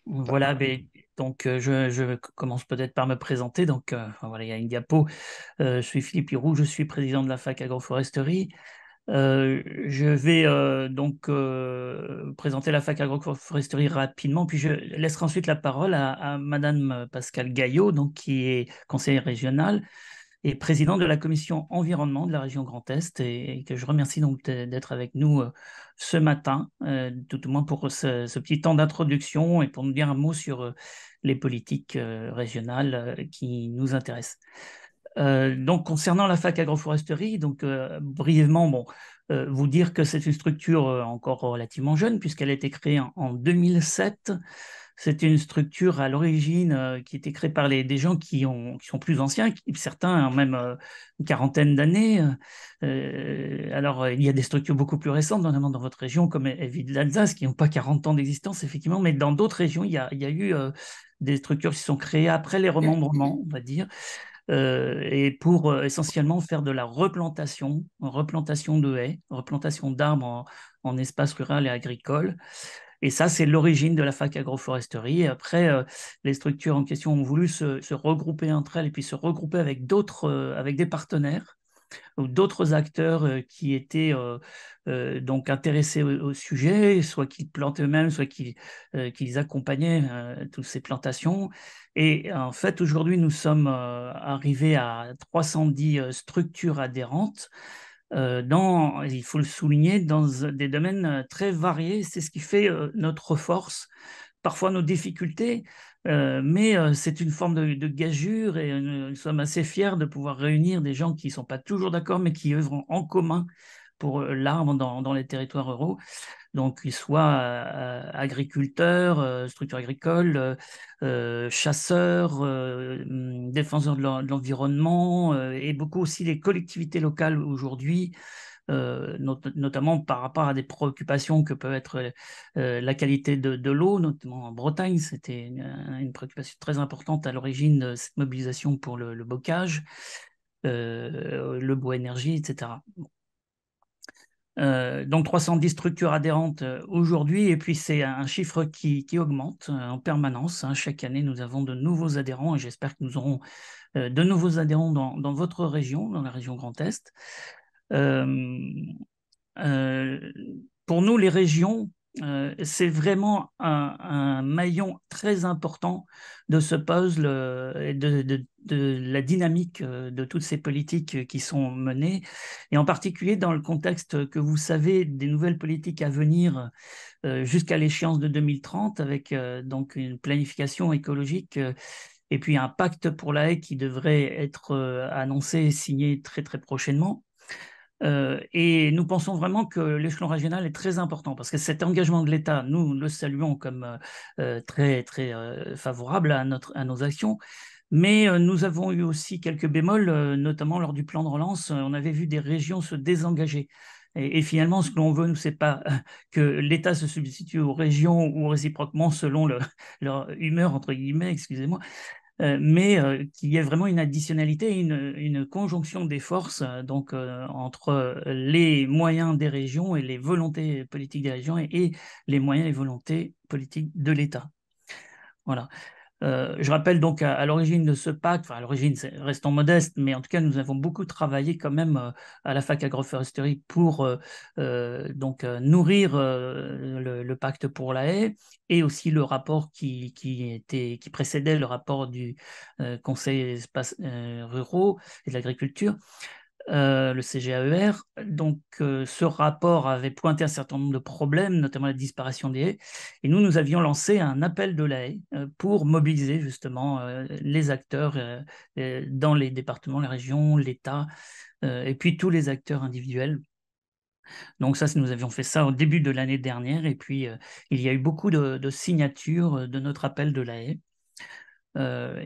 Voilà, donc je commence peut-être par me présenter. Donc enfin, voilà, il y a une diapo. Je suis Philippe Hiroux, je suis président de la fac agroforesterie. Je vais présenter la fac agroforesterie rapidement, puis je laisserai ensuite la parole à Madame Pascale Gaillot, donc qui est conseillère régionale et président de la commission environnement de la région Grand Est, et que je remercie donc d'être avec nous ce matin, tout au moins pour ce petit temps d'introduction et pour nous dire un mot sur les politiques régionales qui nous intéressent. Donc, concernant la fac agroforesterie, donc brièvement, bon, vous dire que c'est une structure encore relativement jeune puisqu'elle a été créée en 2007. C'est une structure à l'origine qui a été créée par des gens qui sont plus anciens, certains ont même une quarantaine d'années. Alors, il y a des structures beaucoup plus récentes, notamment dans votre région, comme Evie de l'Alsace, qui n'ont pas 40 ans d'existence, effectivement, mais dans d'autres régions, il y a eu des structures qui sont créées après les remembrements, on va dire, et pour essentiellement faire de la replantation de haies, replantation d'arbres en espace rural et agricole. Et ça, c'est l'origine de la fac agroforesterie. Et après, les structures en question ont voulu se regrouper entre elles et puis se regrouper avec avec des partenaires ou d'autres acteurs qui étaient donc intéressés au sujet, soit qu'ils plantaient eux-mêmes, soit qu'ils accompagnaient toutes ces plantations. Et en fait, aujourd'hui, nous sommes arrivés à 310 structures adhérentes il faut le souligner, dans des domaines très variés. C'est ce qui fait notre force, parfois nos difficultés, mais c'est une forme de gageure et nous sommes assez fiers de pouvoir réunir des gens qui ne sont pas toujours d'accord, mais qui œuvrent en commun pour l'arbre dans les territoires ruraux. Donc, qu'ils soient agriculteurs, structures agricoles, chasseurs, défenseurs de l'environnement, et beaucoup aussi les collectivités locales aujourd'hui, notamment par rapport à des préoccupations que peut être la qualité de l'eau, notamment en Bretagne. C'était une préoccupation très importante à l'origine de cette mobilisation pour le bocage, le bois énergie, etc. Donc 310 structures adhérentes aujourd'hui, et puis c'est un chiffre qui augmente en permanence, hein. Chaque année, nous avons de nouveaux adhérents et j'espère que nous aurons de nouveaux adhérents dans votre région, dans la région Grand Est. Euh, euh, pour nous, les régions, c'est vraiment un maillon très important de ce puzzle et de la dynamique de toutes ces politiques qui sont menées, et en particulier dans le contexte que vous savez des nouvelles politiques à venir jusqu'à l'échéance de 2030, avec donc une planification écologique et puis un pacte pour la haie qui devrait être annoncé et signé très très prochainement. Et nous pensons vraiment que l'échelon régional est très important parce que cet engagement de l'État, nous le saluons comme très, très favorable à nos actions. Mais nous avons eu aussi quelques bémols, notamment lors du plan de relance. On avait vu des régions se désengager. Et finalement, ce que l'on veut, nous, c'est pas que l'État se substitue aux régions ou réciproquement selon leur humeur, entre guillemets, excusez-moi, mais qu'il y ait vraiment une additionnalité, une conjonction des forces entre les moyens des régions et les volontés politiques des régions et les moyens et les volontés politiques de l'État. Voilà. Je rappelle donc à l'origine de ce pacte, enfin à l'origine, restons modestes, mais en tout cas, nous avons beaucoup travaillé quand même à la fac agroforesterie pour nourrir le pacte pour la haie et aussi le rapport qui précédait le rapport du Conseil des espaces ruraux et de l'agriculture, le CGAER. Donc, ce rapport avait pointé un certain nombre de problèmes, notamment la disparition des haies. Et nous avions lancé un appel de la haie pour mobiliser justement les acteurs dans les départements, les régions, l'État, et puis tous les acteurs individuels. Donc ça, nous avions fait ça au début de l'année dernière. Et puis, il y a eu beaucoup de signatures de notre appel de la haie. Euh,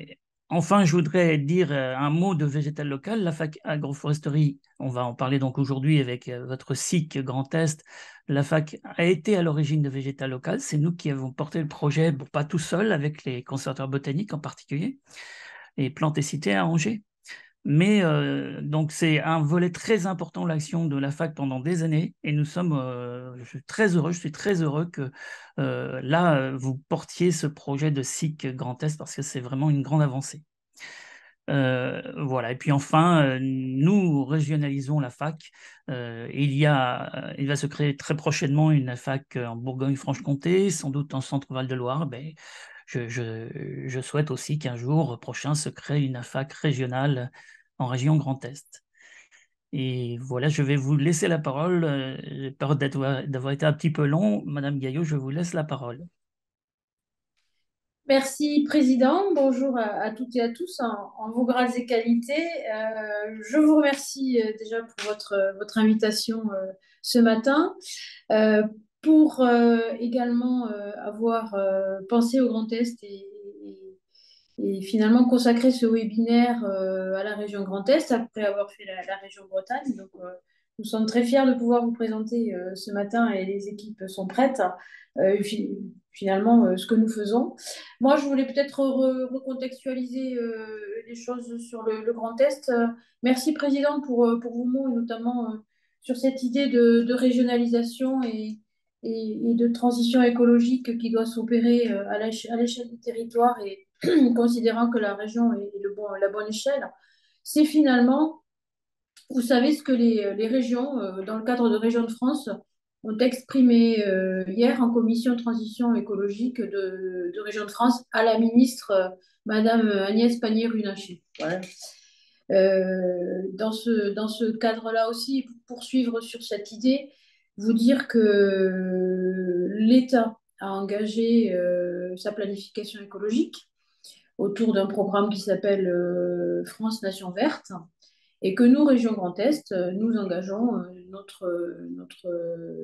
Enfin, je voudrais dire un mot de végétal local. La fac agroforesterie, on va en parler donc aujourd'hui avec votre SIC Grand Est. La fac a été à l'origine de végétal local. C'est nous qui avons porté le projet, bon, pas tout seul, avec les conservateurs botaniques en particulier, et Plantes et Cités à Angers. Mais donc c'est un volet très important, l'action de la fac pendant des années, et nous sommes, je suis très heureux que là, vous portiez ce projet de SIC Grand Est parce que c'est vraiment une grande avancée. Voilà. Et puis enfin, nous régionalisons la fac. Il va se créer très prochainement une fac en Bourgogne-Franche-Comté, sans doute en centre Val-de-Loire. Ben, je souhaite aussi qu'un jour prochain se crée une fac régionale en région Grand Est. Et voilà, je vais vous laisser la parole. J'ai peur d'avoir été un petit peu long. Madame Gaillot, je vous laisse la parole. Merci, Président. Bonjour à toutes et à tous en vos grades et qualités. Je vous remercie déjà pour votre invitation ce matin, euh, pour également avoir pensé au Grand Est et finalement consacrer ce webinaire à la région Grand Est après avoir fait la région Bretagne. Donc, nous sommes très fiers de pouvoir vous présenter ce matin et les équipes sont prêtes. Finalement, ce que nous faisons. Moi, je voulais peut-être recontextualiser les choses sur le Grand Est. Merci, Président, pour vos mots et notamment sur cette idée de régionalisation et de transition écologique qui doit s'opérer à l'échelle du territoire et considérant que la région est la bonne échelle. C'est finalement, vous savez ce que les régions, dans le cadre de Régions de France, ont exprimé hier en commission transition écologique de Région de France à la ministre Madame Agnès Pannier-Runacher. Voilà. Dans ce cadre-là aussi, pour poursuivre sur cette idée, vous dire que l'État a engagé sa planification écologique autour d'un programme qui s'appelle France Nation Verte et que nous, Région Grand Est, nous engageons notre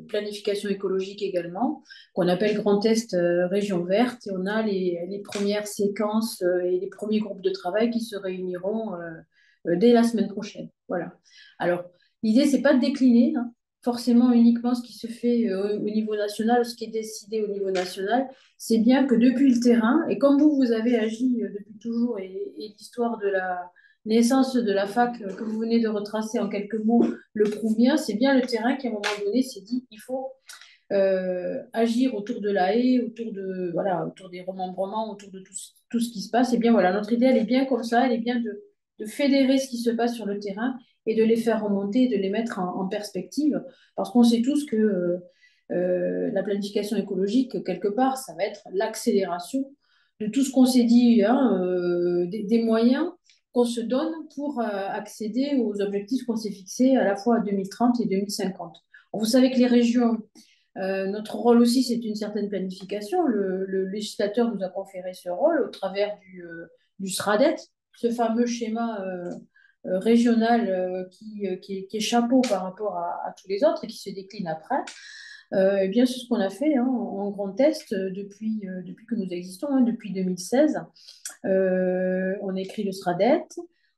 planification écologique également, qu'on appelle Grand Est Région Verte, et on a les premières séquences et les premiers groupes de travail qui se réuniront dès la semaine prochaine. Voilà. Alors, l'idée, c'est pas de décliner forcément uniquement ce qui se fait au niveau national, ce qui est décidé au niveau national, c'est bien que depuis le terrain, et comme vous avez agi depuis toujours, et l'histoire de la naissance de la fac que vous venez de retracer en quelques mots le prouve bien, c'est bien le terrain qui, à un moment donné, s'est dit il faut agir autour de la haie, autour des remembrements, autour de tout ce qui se passe. Et bien voilà, notre idée, elle est bien comme ça, elle est bien de fédérer ce qui se passe sur le terrain et de les faire remonter, de les mettre en perspective, parce qu'on sait tous que la planification écologique, quelque part, ça va être l'accélération de tout ce qu'on s'est dit, hein, des moyens qu'on se donne pour accéder aux objectifs qu'on s'est fixés à la fois à 2030 et 2050. Vous savez que les régions, notre rôle aussi, c'est une certaine planification. Le législateur nous a conféré ce rôle au travers du SRADET, ce fameux schéma régional qui est chapeau par rapport à tous les autres et qui se décline après. Eh bien, c'est ce qu'on a fait en Grand Est depuis que nous existons, depuis 2016. On a écrit le SRADET,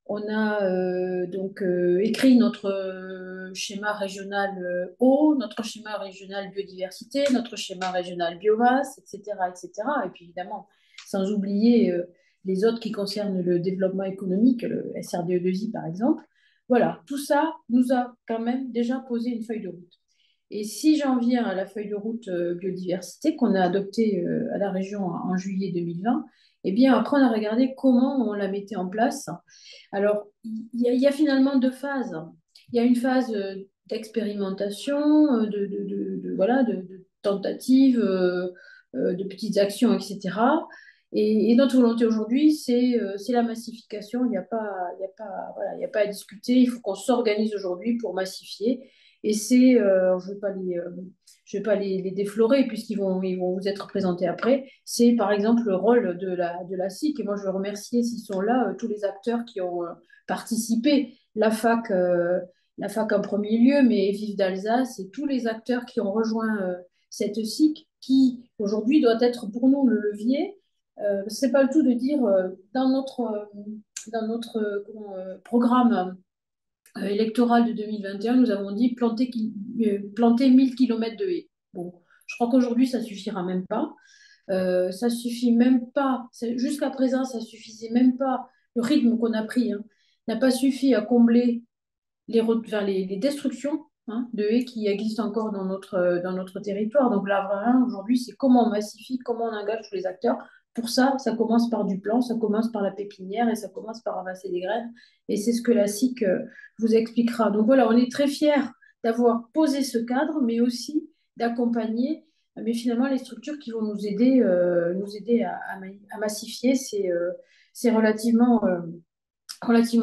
on a écrit notre schéma régional eau, notre schéma régional biodiversité, notre schéma régional biomasse, etc., etc. Et puis évidemment, sans oublier les autres qui concernent le développement économique, le SRDE2I par exemple. Voilà, tout ça nous a quand même déjà posé une feuille de route. Et si j'en viens à la feuille de route biodiversité qu'on a adoptée à la région en juillet 2020, eh bien, après, on a regardé comment on la mettait en place. Alors, il y a finalement deux phases. Il y a une phase d'expérimentation, voilà, de tentative, de petites actions, etc. Et notre volonté aujourd'hui, c'est la massification. Voilà, il y a pas à discuter. Il faut qu'on s'organise aujourd'hui pour massifier. Et je ne vais pas les déflorer ils vont vous être présentés après. C'est par exemple le rôle de la SIC. Et moi, je veux remercier, s'ils sont là, tous les acteurs qui ont participé. La fac en premier lieu, mais Vive d'Alsace et tous les acteurs qui ont rejoint cette SIC qui aujourd'hui doit être pour nous le levier. C'est pas le tout de dire dans notre programme électoral de 2021, nous avons dit planter 1000 km de haies. Bon, je crois qu'aujourd'hui, ça suffira même pas. Ça suffit même pas. Jusqu'à présent, ça suffisait même pas le rythme qu'on a pris, hein. n'a pas suffi à combler les destructions, hein, de haies qui existent encore dans notre territoire. Donc là, vraiment, aujourd'hui, c'est comment on massifie, comment on engage tous les acteurs. Pour ça, ça commence par du plan, ça commence par la pépinière et ça commence par ramasser des graines. Et c'est ce que la SIC vous expliquera. Donc voilà, on est très fiers d'avoir posé ce cadre, mais aussi d'accompagner, mais finalement, les structures qui vont nous aider à massifier, c'est relativement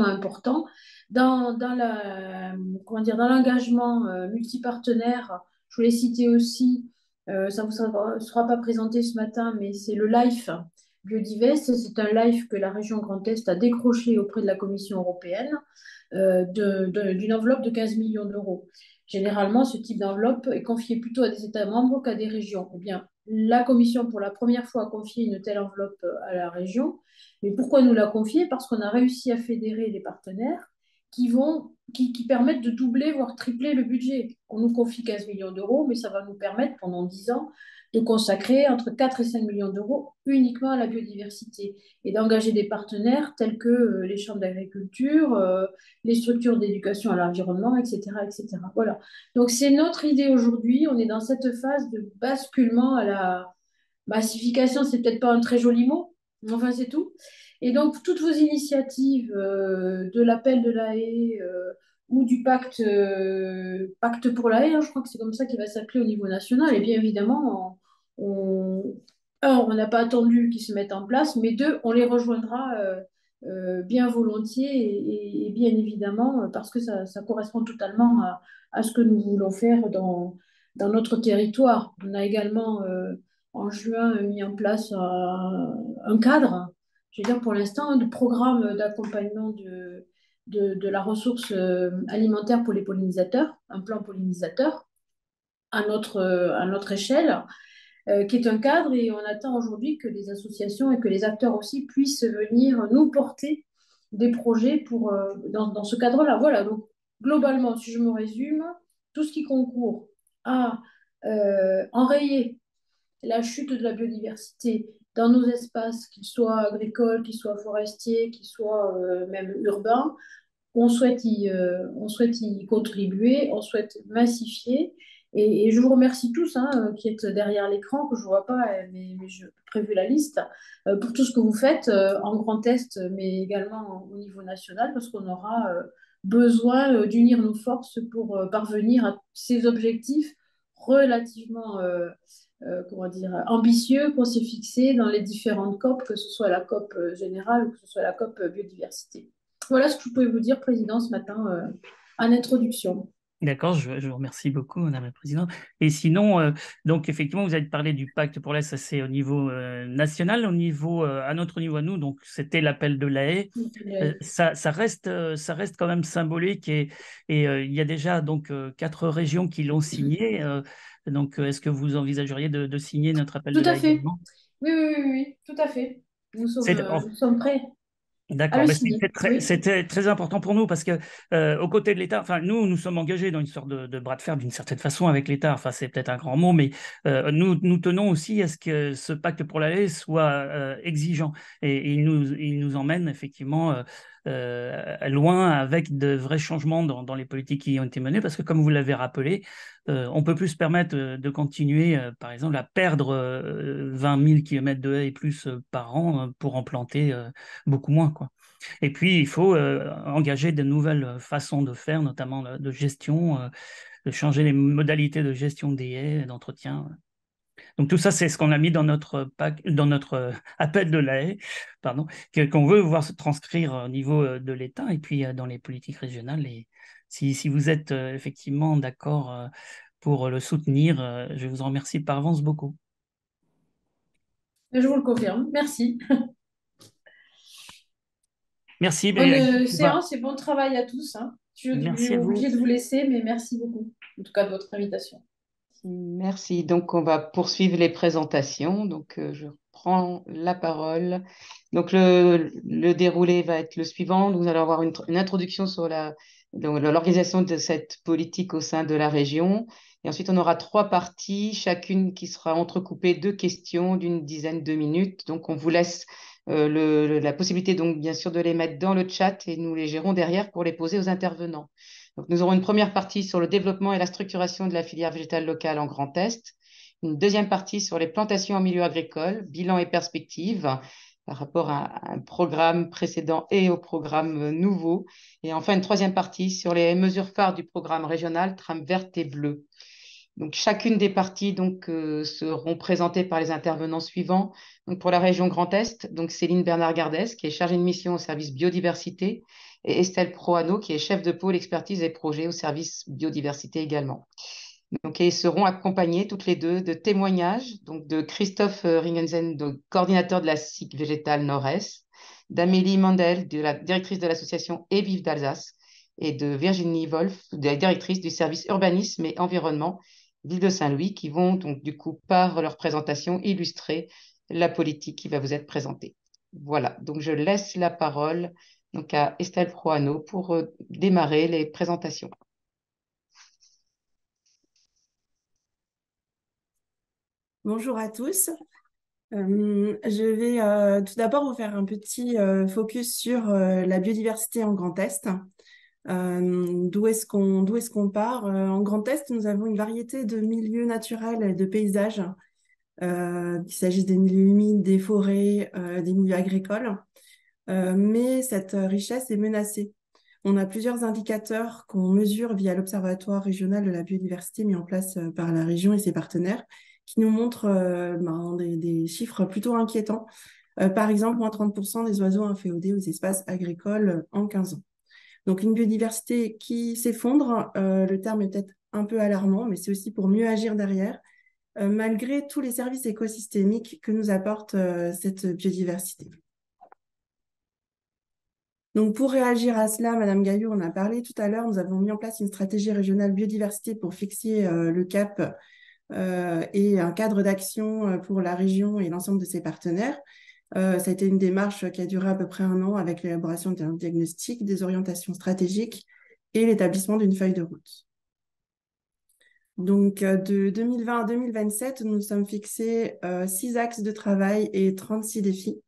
important. Comment dire, dans l'engagement multipartenaire, je voulais citer aussi, ça ne vous sera pas présenté ce matin, mais c'est le LIFE Biodivest. C'est un LIFE que la région Grand Est a décroché auprès de la Commission européenne d'une enveloppe de 15 millions d'euros. Généralement, ce type d'enveloppe est confié plutôt à des États membres qu'à des régions. Eh bien, la Commission, pour la première fois, a confié une telle enveloppe à la région. Mais pourquoi nous la confier? Parce qu'on a réussi à fédérer des partenaires qui permettent de doubler, voire tripler le budget. On nous confie 15 millions d'euros, mais ça va nous permettre pendant 10 ans de consacrer entre 4 et 5 millions d'euros uniquement à la biodiversité et d'engager des partenaires tels que les chambres d'agriculture, les structures d'éducation à l'environnement, etc., etc. Voilà. Donc c'est notre idée aujourd'hui. On est dans cette phase de basculement à la massification. C'est peut-être pas un très joli mot, mais enfin c'est tout. Et donc, toutes vos initiatives de l'appel de la haie ou du pacte pour la haie, hein, je crois que c'est comme ça qu'il va s'appeler au niveau national, et bien évidemment, on n'a pas attendu qu'ils se mettent en place, mais deux, on les rejoindra bien volontiers et bien évidemment, parce que ça correspond totalement à ce que nous voulons faire dans notre territoire. On a également, en juin, mis en place un cadre, je veux dire pour l'instant, de programme d'accompagnement de la ressource alimentaire pour les pollinisateurs, un plan pollinisateur à notre échelle, qui est un cadre et on attend aujourd'hui que les associations et que les acteurs aussi puissent venir nous porter des projets dans ce cadre-là. Voilà, donc globalement, si je me résume, tout ce qui concourt à enrayer la chute de la biodiversité dans nos espaces, qu'ils soient agricoles, qu'ils soient forestiers, qu'ils soient même urbains, on souhaite y contribuer, on souhaite massifier. Et je vous remercie tous hein, qui êtes derrière l'écran, que je ne vois pas, mais j'ai prévu la liste, pour tout ce que vous faites en Grand Est, mais également au niveau national, parce qu'on aura besoin d'unir nos forces pour parvenir à ces objectifs relativement comment dire, ambitieux qu'on s'est fixés dans les différentes COP, que ce soit la COP générale ou que ce soit la COP biodiversité. Voilà ce que je pouvais vous dire, Président, ce matin en introduction. D'accord, je vous remercie beaucoup, Madame la Présidente. Et sinon, donc effectivement, vous avez parlé du pacte pour l'Est, ça c'est au niveau national, à notre niveau à nous, donc c'était l'appel de la haie. Ça reste quand même symbolique et il y a déjà donc 4 régions qui l'ont signé. Donc, est-ce que vous envisageriez de signer notre appel Tout de à la haie fait. également? Oui, oui, oui, oui, tout à fait. C'est, Nous sommes prêts à D'accord, le ben, signer. Oui. c'était très important pour nous parce que aux côtés de l'État, enfin nous sommes engagés dans une sorte de bras de fer d'une certaine façon avec l'État. Enfin c'est peut-être un grand mot, mais nous tenons aussi à ce que ce pacte pour la haie soit exigeant et il nous emmène effectivement loin avec de vrais changements dans les politiques qui ont été menées parce que comme vous l'avez rappelé, on peut plus se permettre de continuer, par exemple, à perdre 20 000 kilomètres de haies et plus par an pour en planter beaucoup moins, quoi. Et puis, il faut engager de nouvelles façons de faire, notamment de gestion, de changer les modalités de gestion des haies, d'entretien. Donc tout ça, c'est ce qu'on a mis dans notre appel de la haie, pardon, qu'on veut voir se transcrire au niveau de l'État et puis dans les politiques régionales. Et si vous êtes effectivement d'accord pour le soutenir, je vous en remercie par avance beaucoup. Je vous le confirme. Merci. Merci, Bonne mais, séance et bon travail à tous, hein. Je suis merci à vous. obligée de vous laisser, mais merci beaucoup, en tout cas, de votre invitation. Merci. Donc, on va poursuivre les présentations. Donc, je prends la parole. Donc, le déroulé va être le suivant. Nous allons avoir une introduction sur l'organisation de cette politique au sein de la région. Et ensuite, on aura 3 parties, chacune qui sera entrecoupée de questions d'une dizaine de minutes. Donc, on vous laisse la possibilité donc bien sûr de les mettre dans le chat et nous les gérons derrière pour les poser aux intervenants. Donc, nous aurons une première partie sur le développement et la structuration de la filière végétale locale en Grand Est, une deuxième partie sur les plantations en milieu agricole, bilan et perspectives par rapport à un programme précédent et au programme nouveau, et enfin une troisième partie sur les mesures phares du programme régional Trame verte et bleue. Donc, chacune des parties seront présentées par les intervenants suivants. Donc, pour la région Grand Est, donc Céline Bernard-Gardès, qui est chargée de mission au service biodiversité, et Estelle Proano, qui est chef de pôle expertise et projet au service biodiversité également. Donc, ils seront accompagnés toutes les deux de témoignages donc de Christophe Ringensen, donc, coordinateur de la SIC végétale Nord-Est, d'Amélie Mandel, la directrice de l'association Et Vive d'Alsace, et de Virginie Wolf, directrice du service urbanisme et environnement Ville de Saint-Louis, qui vont donc du coup par leur présentation illustrer la politique qui va vous être présentée. Voilà, donc je laisse la parole donc à Estelle Proano pour démarrer les présentations. Bonjour à tous. Je vais tout d'abord vous faire un petit focus sur la biodiversité en Grand Est. D'où est-ce qu'on part? En Grand Est, nous avons une variété de milieux naturels et de paysages, qu'il s'agisse des milieux humides, des forêts, des milieux agricoles. Mais cette richesse est menacée. On a plusieurs indicateurs qu'on mesure via l'Observatoire régional de la biodiversité mis en place par la région et ses partenaires, qui nous montrent des chiffres plutôt inquiétants. Par exemple, moins 30% des oiseaux inféodés aux espaces agricoles en 15 ans. Donc, une biodiversité qui s'effondre, le terme est peut-être un peu alarmant, mais c'est aussi pour mieux agir derrière, malgré tous les services écosystémiques que nous apporte cette biodiversité. Donc, pour réagir à cela, Madame Gaillot en a parlé tout à l'heure, nous avons mis en place une stratégie régionale biodiversité pour fixer le cap et un cadre d'action pour la région et l'ensemble de ses partenaires. Ça a été une démarche qui a duré à peu près 1 an avec l'élaboration d'un diagnostic, des orientations stratégiques et l'établissement d'une feuille de route. Donc, de 2020 à 2027, nous nous sommes fixés 6 axes de travail et 36 défis.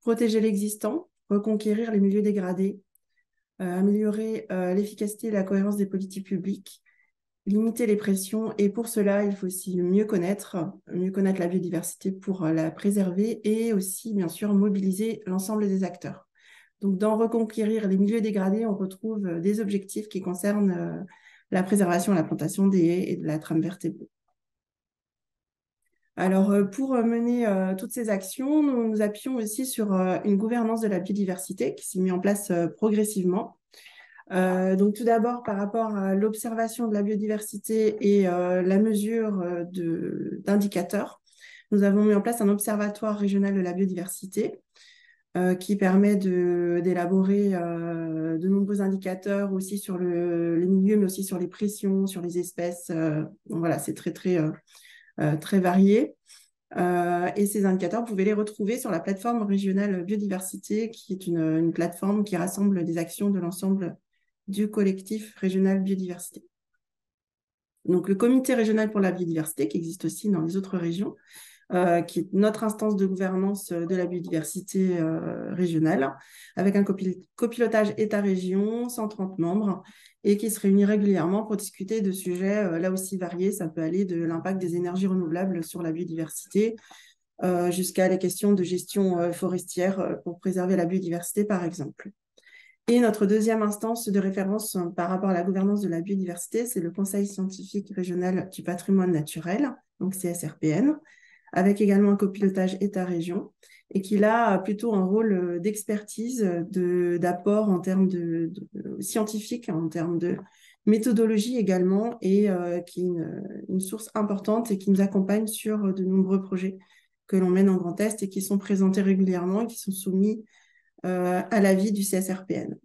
Protéger l'existant, reconquérir les milieux dégradés, améliorer l'efficacité et la cohérence des politiques publiques, limiter les pressions. Et pour cela, il faut aussi mieux connaître la biodiversité pour la préserver et aussi, bien sûr, mobiliser l'ensemble des acteurs. Donc, dans reconquérir les milieux dégradés, on retrouve des objectifs qui concernent la préservation et la plantation des haies et de la trame verte et bleue. Alors, pour mener toutes ces actions, nous nous appuyons aussi sur une gouvernance de la biodiversité qui s'est mise en place progressivement. Donc, tout d'abord, par rapport à l'observation de la biodiversité et la mesure d'indicateurs, nous avons mis en place un observatoire régional de la biodiversité qui permet d'élaborer de nombreux indicateurs aussi sur les milieux, mais aussi sur les pressions, sur les espèces. Donc, voilà, c'est très variés. Et ces indicateurs, vous pouvez les retrouver sur la plateforme régionale biodiversité, qui est une plateforme qui rassemble des actions de l'ensemble du collectif régional biodiversité. Donc, le comité régional pour la biodiversité, qui existe aussi dans les autres régions, qui est notre instance de gouvernance de la biodiversité régionale, avec un copilotage État-région, 130 membres, et qui se réunit régulièrement pour discuter de sujets là aussi variés. Ça peut aller de l'impact des énergies renouvelables sur la biodiversité jusqu'à les questions de gestion forestière pour préserver la biodiversité, par exemple. Et notre deuxième instance de référence par rapport à la gouvernance de la biodiversité, c'est le Conseil scientifique régional du patrimoine naturel, donc CSRPN, avec également un copilotage État-région, et qui a plutôt un rôle d'expertise, d'apport en termes de scientifique, en termes de méthodologie également, et qui est une source importante et qui nous accompagne sur de nombreux projets que l'on mène en Grand Est et qui sont présentés régulièrement et qui sont soumis à l'avis du CSRPN.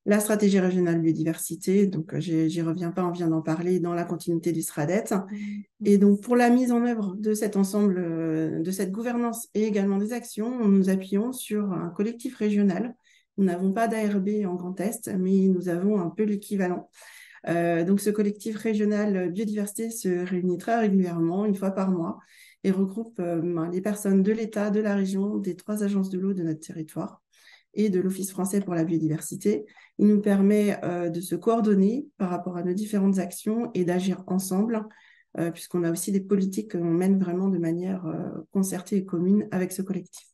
La stratégie régionale biodiversité, donc j'y reviens pas, on vient d'en parler dans la continuité du SRADET. Et donc pour la mise en œuvre de cet ensemble, de cette gouvernance et également des actions, nous nous appuyons sur un collectif régional. Nous n'avons pas d'ARB en Grand Est, mais nous avons un peu l'équivalent. Donc ce collectif régional biodiversité se réunit très régulièrement, 1 fois par mois, et regroupe les personnes de l'État, de la région, des 3 agences de l'eau de notre territoire et de l'Office français pour la biodiversité. Il nous permet de se coordonner par rapport à nos différentes actions et d'agir ensemble, puisqu'on a aussi des politiques que l'on mène vraiment de manière concertée et commune avec ce collectif.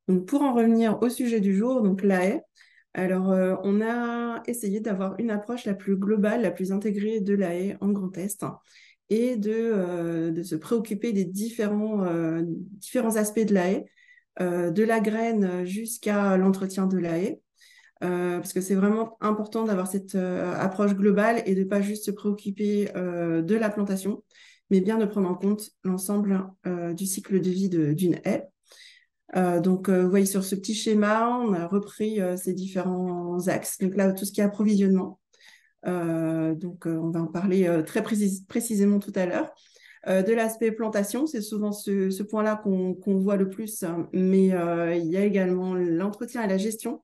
Donc, pour en revenir au sujet du jour, donc la haie, alors on a essayé d'avoir une approche la plus globale, la plus intégrée de la haie en Grand Est et de se préoccuper des différents aspects de la haie, de la graine jusqu'à l'entretien de la haie, parce que c'est vraiment important d'avoir cette approche globale et de ne pas juste se préoccuper de la plantation, mais bien de prendre en compte l'ensemble du cycle de vie d'une haie. Donc, vous voyez sur ce petit schéma, on a repris ces différents axes. Donc là, tout ce qui est approvisionnement. On va en parler très précisément tout à l'heure. De l'aspect plantation, c'est souvent ce point-là qu'on voit le plus, mais il y a également l'entretien et la gestion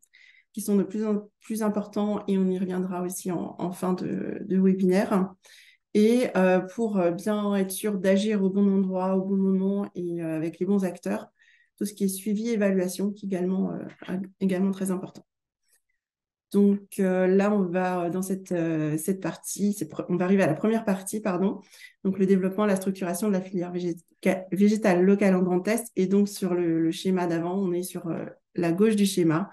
qui sont de plus en plus importants et on y reviendra aussi en fin de webinaire. Et pour bien être sûr d'agir au bon endroit, au bon moment et avec les bons acteurs, tout ce qui est suivi, évaluation, qui est également très important. Donc là, on va dans cette partie, on va arriver à la première partie, pardon, donc le développement, la structuration de la filière végétale locale en Grand Est. Et donc sur le schéma d'avant, on est sur la gauche du schéma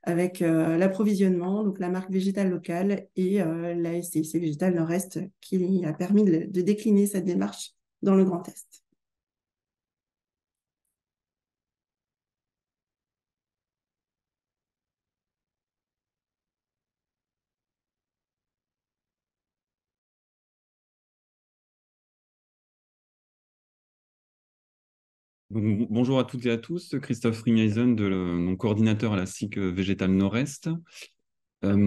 avec l'approvisionnement, donc la marque végétale locale et la SCIC Végétale Nord-Est qui a permis de décliner cette démarche dans le Grand Est. Donc, bonjour à toutes et à tous, Christophe Ringheisen, mon coordinateur à la SCIC Végétale Nord-Est.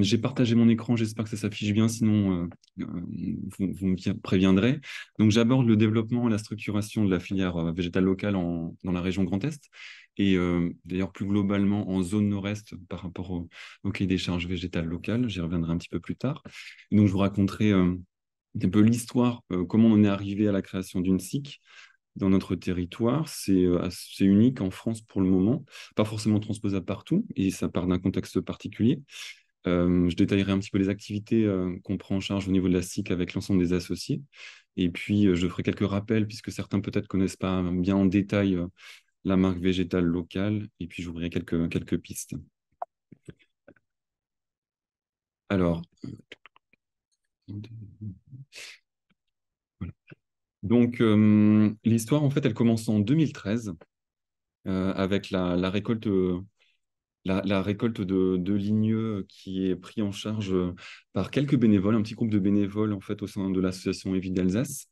J'ai partagé mon écran, j'espère que ça s'affiche bien, sinon vous me préviendrez. Donc j'aborde le développement et la structuration de la filière végétale locale dans la région Grand Est, et d'ailleurs plus globalement en zone Nord-Est par rapport au cahier des charges végétales locales. J'y reviendrai un petit peu plus tard. Et donc je vous raconterai un peu l'histoire, comment on est arrivé à la création d'une SCIC dans notre territoire. C'est assez unique en France pour le moment, pas forcément transposable partout, et ça part d'un contexte particulier. Je détaillerai un petit peu les activités qu'on prend en charge au niveau de la SCIC avec l'ensemble des associés. Et puis, je ferai quelques rappels, puisque certains peut-être connaissent pas bien en détail la marque végétale locale. Et puis, j'ouvrirai quelques pistes. Alors, voilà. Donc, l'histoire, en fait, elle commence en 2013 avec la récolte. La récolte de ligneux qui est pris en charge par quelques bénévoles, un petit groupe de bénévoles en fait au sein de l'association Évite d'Alsace,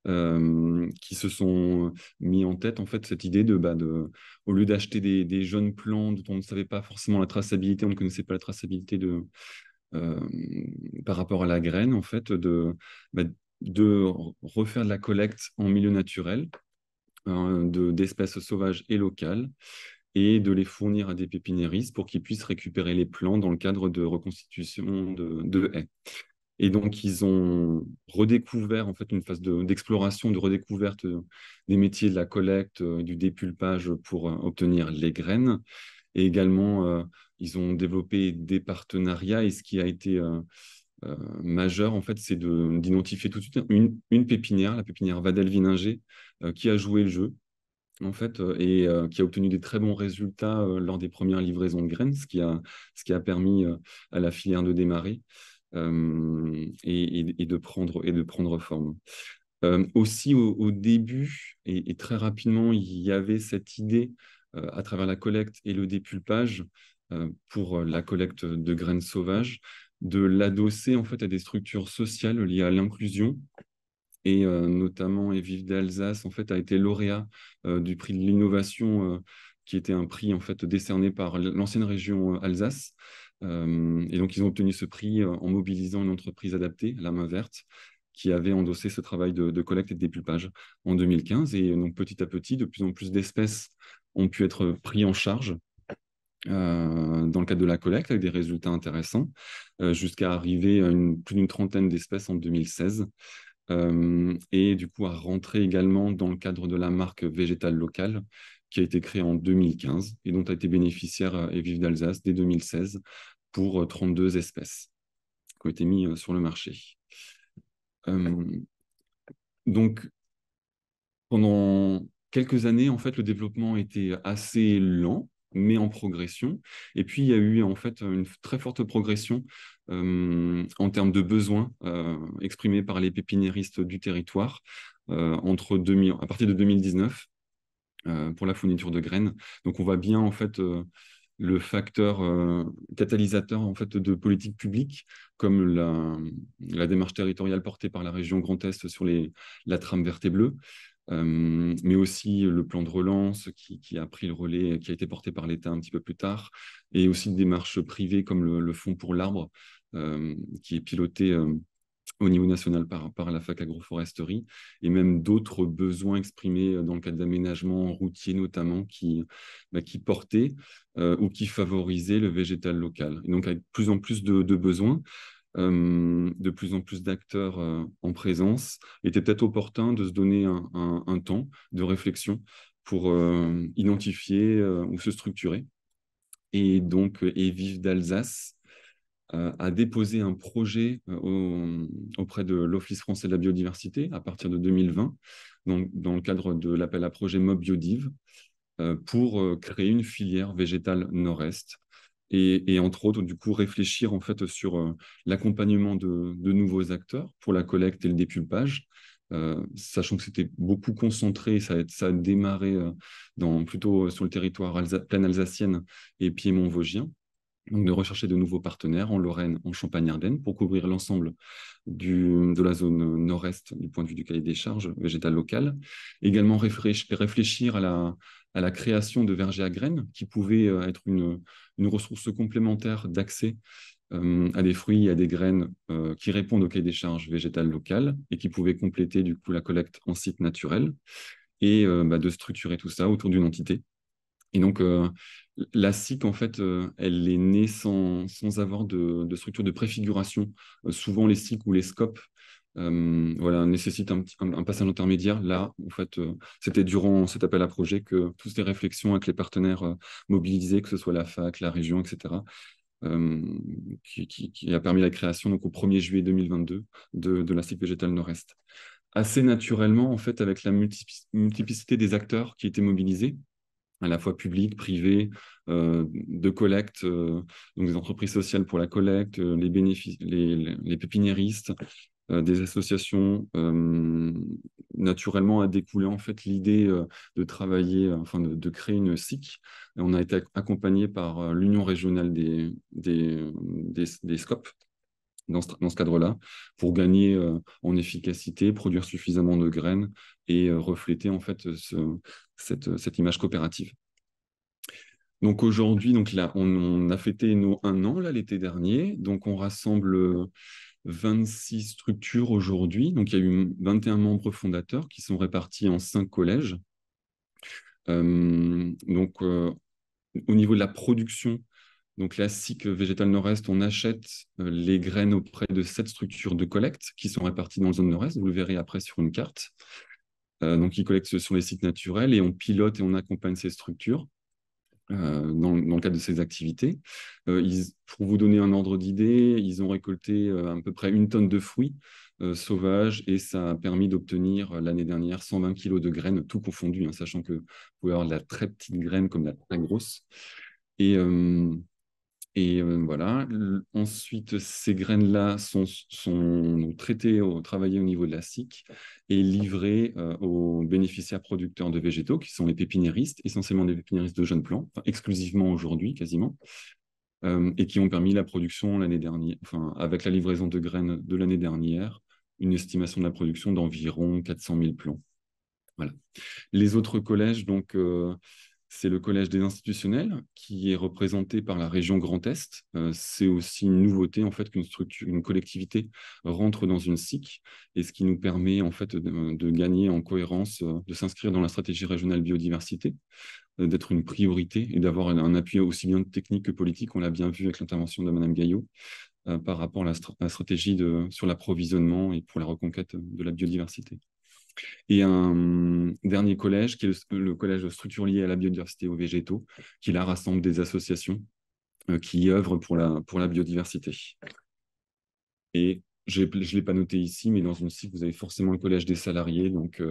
qui se sont mis en tête en fait cette idée au lieu d'acheter des jeunes plants dont on ne savait pas forcément la traçabilité, on ne connaissait pas la traçabilité par rapport à la graine, en fait, de refaire de la collecte en milieu naturel, d'espèces sauvages et locales, et de les fournir à des pépiniéristes pour qu'ils puissent récupérer les plants dans le cadre de reconstitution de haies. Et donc, ils ont redécouvert en fait une phase d'exploration, de redécouverte des métiers de la collecte, du dépulpage pour obtenir les graines. Et également, ils ont développé des partenariats. Et ce qui a été majeur, en fait, c'est d'identifier tout de suite une pépinière, la pépinière Vadel-Vininger, qui a joué le jeu en fait, et qui a obtenu des très bons résultats lors des premières livraisons de graines, ce qui a permis à la filière de démarrer et de prendre forme. Aussi, au début, et très rapidement, il y avait cette idée, à travers la collecte et le dépulpage, pour la collecte de graines sauvages, de l'adosser en fait à des structures sociales liées à l'inclusion. Et notamment Evive d'Alsace en fait a été lauréat du prix de l'innovation, qui était un prix en fait décerné par l'ancienne région Alsace. Et donc ils ont obtenu ce prix en mobilisant une entreprise adaptée, La Main Verte, qui avait endossé ce travail de collecte et de dépulpage en 2015. Et donc petit à petit, de plus en plus d'espèces ont pu être pris en charge dans le cadre de la collecte avec des résultats intéressants, jusqu'à arriver à plus d'une trentaine d'espèces en 2016. et du coup à rentrer également dans le cadre de la marque végétale locale qui a été créée en 2015 et dont a été bénéficiaire Evive d'Alsace dès 2016 pour 32 espèces qui ont été mises sur le marché. Donc, pendant quelques années, en fait, le développement était assez lent, mais en progression. Et puis, il y a eu en fait une très forte progression en termes de besoins exprimés par les pépiniéristes du territoire à partir de 2019 pour la fourniture de graines. Donc, on voit bien en fait le facteur catalysateur en fait de politique publique, comme la démarche territoriale portée par la région Grand Est sur la trame verte et bleue. Mais aussi le plan de relance qui a pris le relais, qui a été porté par l'État un petit peu plus tard, et aussi des démarches privées comme le Fonds pour l'arbre, qui est piloté au niveau national par la fac agroforesterie, et même d'autres besoins exprimés dans le cadre d'aménagement routier notamment qui portaient ou qui favorisaient le végétal local. Et donc avec plus en plus de besoins, de plus en plus d'acteurs en présence, il était peut-être opportun de se donner un temps de réflexion pour identifier ou se structurer. Et donc, Evive d'Alsace a déposé un projet auprès de l'Office français de la biodiversité à partir de 2020, dans le cadre de l'appel à projet MOB Biodiv, pour créer une filière végétale nord-est et entre autres, du coup, réfléchir en fait sur l'accompagnement de nouveaux acteurs pour la collecte et le dépulpage, sachant que c'était beaucoup concentré, ça a démarré plutôt sur le territoire plaine alsacienne et piémont vosgien. Donc, de rechercher de nouveaux partenaires en Lorraine, en Champagne-Ardenne, pour couvrir l'ensemble de la zone nord-est du point de vue du cahier des charges végétal local. Également réfléchir à la création de vergers à graines, qui pouvaient être une ressource complémentaire d'accès à des fruits et à des graines qui répondent au cahier des charges végétal local et qui pouvaient compléter du coup la collecte en site naturel et de structurer tout ça autour d'une entité. Et donc, la SIC, en fait, elle est née sans avoir de structure de préfiguration. Souvent, les SIC ou les scopes nécessitent un passage intermédiaire. Là, en fait, c'était durant cet appel à projet que toutes les réflexions avec les partenaires mobilisés, que ce soit la fac, la région, etc., qui a permis la création donc, au 1er juillet 2022 de la SIC végétale Nord-Est. Assez naturellement, en fait, avec la multiplicité des acteurs qui étaient mobilisés, à la fois public, privé, de collecte, donc des entreprises sociales pour la collecte, les pépiniéristes, des associations. Naturellement a découlé en fait l'idée de travailler, enfin de créer une SIC. Et on a été accompagné par l'Union régionale des SCOP dans ce cadre-là, pour gagner en efficacité, produire suffisamment de graines et refléter en fait cette image coopérative. Donc aujourd'hui, donc là, on a fêté nos 1 an là l'été dernier, donc on rassemble 26 structures aujourd'hui. Donc il y a eu 21 membres fondateurs qui sont répartis en 5 collèges. Au niveau de la production, donc la SIC Végétale Nord-Est, on achète les graines auprès de 7 structures de collecte qui sont réparties dans la zone Nord-Est. Vous le verrez après sur une carte. Donc, ils collectent sur les sites naturels et on pilote et on accompagne ces structures dans le cadre de ces activités. Pour vous donner un ordre d'idée, ils ont récolté à peu près 1 tonne de fruits sauvages et ça a permis d'obtenir l'année dernière 120 kilos de graines, tout confondu, hein, sachant que vous pouvez avoir de la très petite graine comme de la très grosse. Voilà. Ensuite, ces graines-là sont traitées, travaillées au niveau de la SIC et livrées aux bénéficiaires producteurs de végétaux, qui sont les pépiniéristes, essentiellement des pépiniéristes de jeunes plants, enfin, exclusivement aujourd'hui quasiment, et qui ont permis la production l'année dernière, enfin, avec la livraison de graines de l'année dernière, une estimation de la production d'environ 400 000 plants. Voilà. Les autres collèges, donc, c'est le collège des institutionnels qui est représenté par la région Grand Est. C'est aussi une nouveauté en fait qu'une structure, une collectivité rentre dans une SIC et ce qui nous permet en fait de gagner en cohérence, de s'inscrire dans la stratégie régionale biodiversité, d'être une priorité et d'avoir un appui aussi bien technique que politique. On l'a bien vu avec l'intervention de Madame Gaillot. par rapport à la stratégie sur l'approvisionnement et pour la reconquête de la biodiversité. Et un dernier collège, qui est le collège de structures liées à la biodiversité et aux végétaux, qui là rassemble des associations qui œuvrent pour la biodiversité. Et je ne l'ai pas noté ici, mais dans une cycle, vous avez forcément le collège des salariés. Donc,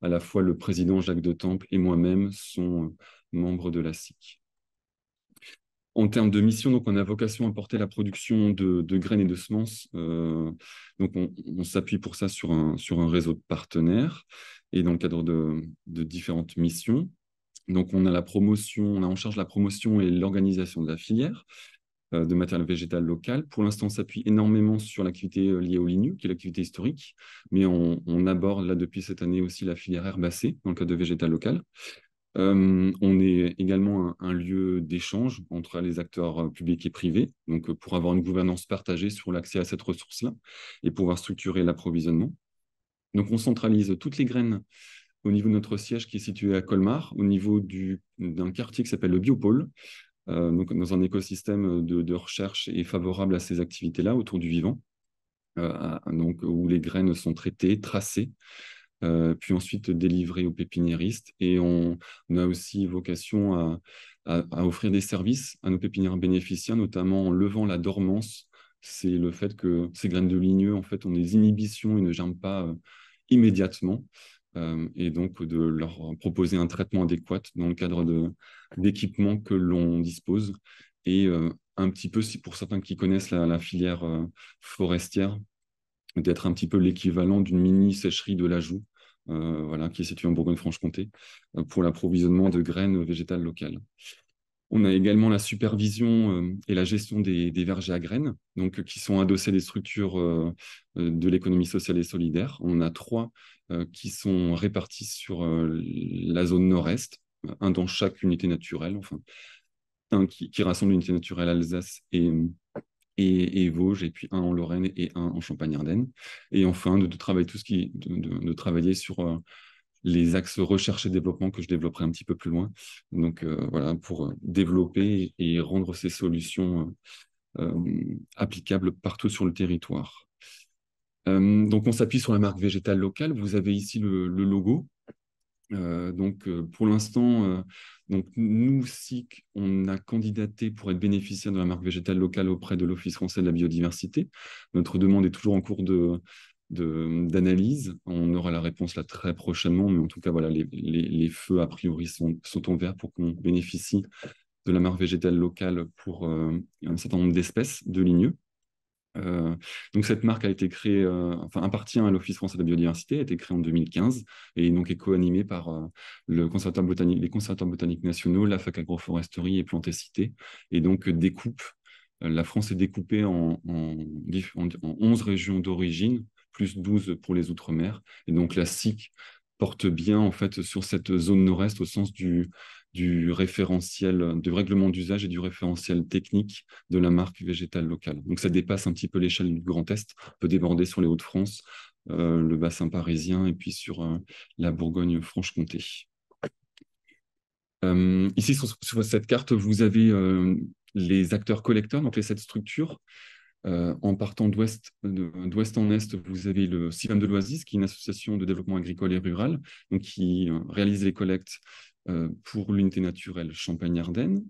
à la fois le président Jacques de Temple et moi-même sont membres de la SIC. En termes de mission, donc, on a vocation à porter la production de graines et de semences. Donc, on s'appuie pour ça sur un réseau de partenaires et dans le cadre de différentes missions. Donc, on a en charge la promotion et l'organisation de la filière de matériel végétal local. Pour l'instant, on s'appuie énormément sur l'activité liée au ligneux, qui est l'activité historique, mais on aborde là depuis cette année aussi la filière herbacée dans le cadre de végétal local. On est également un lieu d'échange entre les acteurs publics et privés, donc pour avoir une gouvernance partagée sur l'accès à cette ressource-là et pouvoir structurer l'approvisionnement. Donc, on centralise toutes les graines au niveau de notre siège qui est situé à Colmar, au niveau d'un quartier qui s'appelle le Biopôle, donc dans un écosystème de recherche et favorable à ces activités-là autour du vivant, donc, où les graines sont traitées, tracées, puis ensuite délivrées aux pépiniéristes. Et on a aussi vocation à offrir des services à nos pépinières bénéficiaires, notamment en levant la dormance. C'est le fait que ces graines de ligneux, en fait, ont des inhibitions et ne germent pas immédiatement. Et donc de leur proposer un traitement adéquat dans le cadre d'équipements que l'on dispose. Et un petit peu, pour certains qui connaissent la filière forestière, d'être un petit peu l'équivalent d'une mini-sécherie de l'Ajoux, voilà, qui est située en Bourgogne-Franche-Comté, pour l'approvisionnement de graines végétales locales. On a également la supervision et la gestion des vergers à graines, donc, qui sont adossés des structures de l'économie sociale et solidaire. On a 3 qui sont répartis sur la zone nord-est, un dans chaque unité naturelle, enfin, un qui rassemble l'unité naturelle Alsace et Vosges, et puis un en Lorraine et un en Champagne-Ardenne. Et enfin, de travailler sur les axes recherche et développement que je développerai un petit peu plus loin. Donc voilà, pour développer et rendre ces solutions applicables partout sur le territoire. Donc on s'appuie sur la marque végétale locale. Vous avez ici le logo. Donc pour l'instant, donc nous, SIC, on a candidaté pour être bénéficiaire de la marque végétale locale auprès de l'Office français de la biodiversité. Notre demande est toujours en cours d'analyse. On aura la réponse là très prochainement, mais en tout cas, voilà, les feux a priori sont au vert pour qu'on bénéficie de la marque végétale locale pour un certain nombre d'espèces de ligneux. Donc cette marque a été créée, appartient à l'Office français de la biodiversité, a été créée en 2015 et donc est co-animée par les conservateurs botaniques nationaux, la Fac agroforesterie et Plantécité, et donc découpe. La France est découpée en 11 régions d'origine, plus 12 pour les Outre-mer, et donc la SIC porte bien en fait sur cette zone nord-est au sens du référentiel, du règlement d'usage et du référentiel technique de la marque végétale locale. Donc ça dépasse un petit peu l'échelle du Grand Est, peut déborder sur les Hauts-de-France, le bassin parisien et puis sur la Bourgogne-Franche-Comté. Ici, sur cette carte, vous avez les acteurs collecteurs, donc les 7 structures. En partant d'ouest en est, vous avez le CIVAM de l'Oasis, qui est une association de développement agricole et rural, donc qui réalise les collectes pour l'unité naturelle Champagne-Ardenne.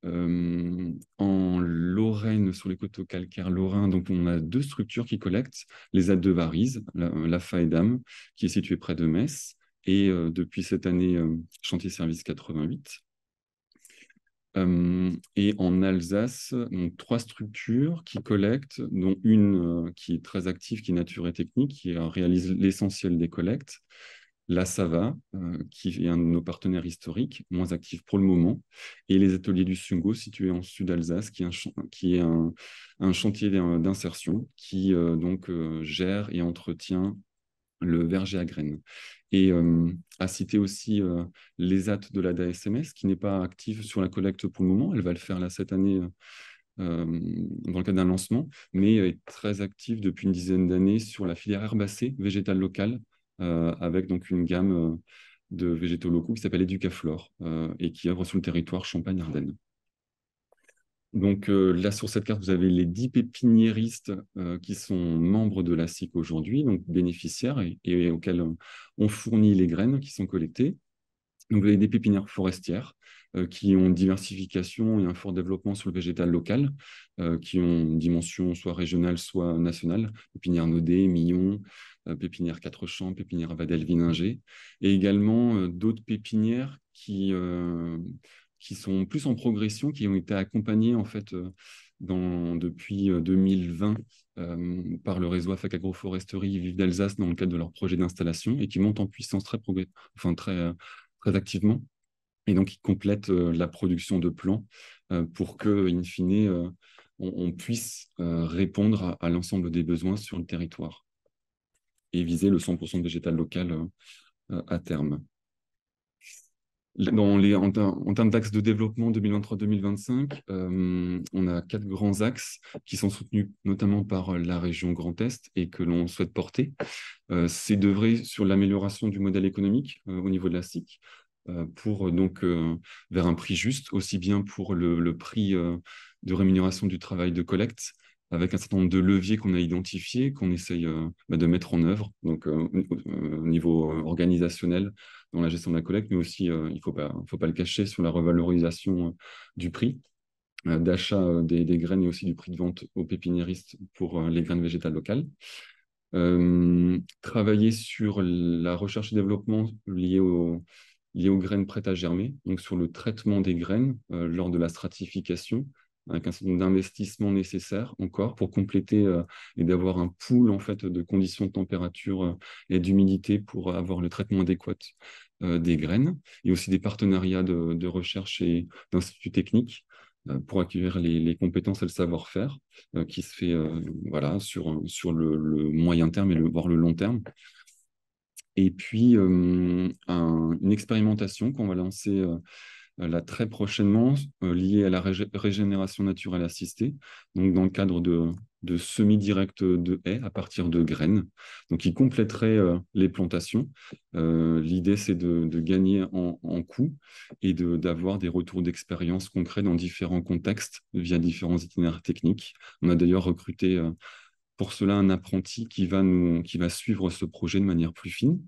En Lorraine, sur les coteaux calcaires lorrains, donc on a 2 structures qui collectent, les Alpes de Varise, la FAEDAM, qui est située près de Metz, et depuis cette année, Chantier Service 88. Et en Alsace, donc 3 structures qui collectent, dont une qui est très active, qui est Nature et Technique, qui réalise l'essentiel des collectes. La Sava, qui est un de nos partenaires historiques, moins actif pour le moment, et les ateliers du Sungo, situés en sud Alsace, qui est un chantier d'insertion qui donc gère et entretient le verger à graines. Et à citer aussi l'ESAT de la DASMS, qui n'est pas active sur la collecte pour le moment. Elle va le faire là cette année dans le cadre d'un lancement, mais est très active depuis une dizaine d'années sur la filière herbacée végétale locale, avec donc une gamme de végétaux locaux qui s'appelle Educaflore et qui œuvre sur le territoire Champagne-Ardenne. Donc là, sur cette carte, vous avez les 10 pépiniéristes qui sont membres de la SIC aujourd'hui, donc bénéficiaires et auxquels on fournit les graines qui sont collectées. Donc vous avez des pépinières forestières qui ont une diversification et un fort développement sur le végétal local, qui ont une dimension soit régionale, soit nationale. Pépinière Naudet, Millon, pépinière Quatre Champs, pépinière Vadel-Vininger, et également d'autres pépinières qui sont plus en progression, qui ont été accompagnées en fait depuis 2020 par le réseau AFAC Agroforesterie Vive d'Alsace dans le cadre de leur projet d'installation et qui montent en puissance très activement. Et donc, ils complètent la production de plants pour que, in fine, on puisse répondre à l'ensemble des besoins sur le territoire et viser le 100% de végétal local à terme. En termes d'axes de développement 2023-2025, on a 4 grands axes qui sont soutenus notamment par la région Grand Est et que l'on souhaite porter. C'est d'œuvrer sur l'amélioration du modèle économique au niveau de la SIC pour donc vers un prix juste, aussi bien pour le prix de rémunération du travail de collecte, avec un certain nombre de leviers qu'on a identifiés, qu'on essaye de mettre en œuvre, donc au niveau organisationnel dans la gestion de la collecte, mais aussi, il ne faut pas le cacher, sur la revalorisation du prix d'achat des graines et aussi du prix de vente aux pépiniéristes pour les graines végétales locales. Travailler sur la recherche et développement lié aux graines prêtes à germer, donc sur le traitement des graines lors de la stratification, avec un certain nombre d'investissements nécessaires encore pour compléter et d'avoir un pool en fait, de conditions de température et d'humidité pour avoir le traitement adéquat des graines, et aussi des partenariats de recherche et d'instituts techniques pour acquérir les compétences et le savoir-faire qui se fait voilà, sur le moyen terme et voire le long terme. Et puis, une expérimentation qu'on va lancer là très prochainement, liée à la régénération naturelle assistée, donc dans le cadre de semis-direct de haies à partir de graines, donc qui compléterait les plantations. L'idée, c'est de gagner en coût et d'avoir des retours d'expérience concrets dans différents contextes via différents itinéraires techniques. On a d'ailleurs recruté pour cela un apprenti qui va suivre ce projet de manière plus fine.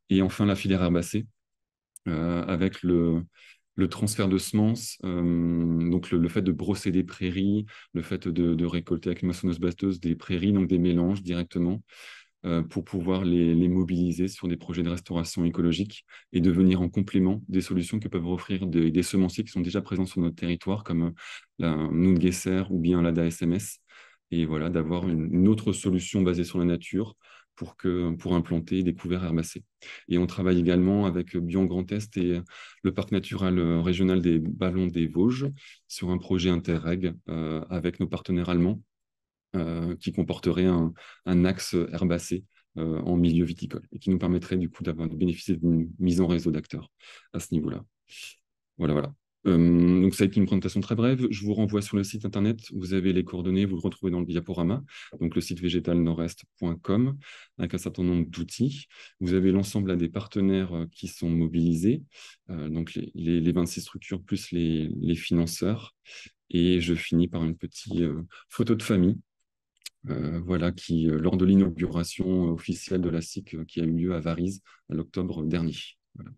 Et enfin, la filière herbacée, avec le transfert de semences, donc le fait de brosser des prairies, le fait de récolter avec une moissonneuse-batteuse des prairies, donc des mélanges directement, pour pouvoir les mobiliser sur des projets de restauration écologique et devenir en complément des solutions que peuvent offrir des semenciers qui sont déjà présents sur notre territoire, comme la Noungesser ou bien l'ADA SMS. Et voilà, d'avoir une autre solution basée sur la nature pour implanter des couverts herbacés. Et on travaille également avec Bion Grand Est et le parc naturel régional des Ballons des Vosges sur un projet Interreg avec nos partenaires allemands qui comporterait un axe herbacé en milieu viticole et qui nous permettrait du coup de bénéficier d'une mise en réseau d'acteurs à ce niveau-là. Voilà. Donc ça a été une présentation très brève. Je vous renvoie sur le site internet. Vous avez les coordonnées, vous le retrouvez dans le diaporama. Donc le site végétalnordest.com avec un certain nombre d'outils. Vous avez l'ensemble des partenaires qui sont mobilisés, donc les 26 structures plus les financeurs. Et je finis par une petite photo de famille. Voilà, qui, lors de l'inauguration officielle de la SIC qui a eu lieu à Varize à l'octobre dernier. Voilà.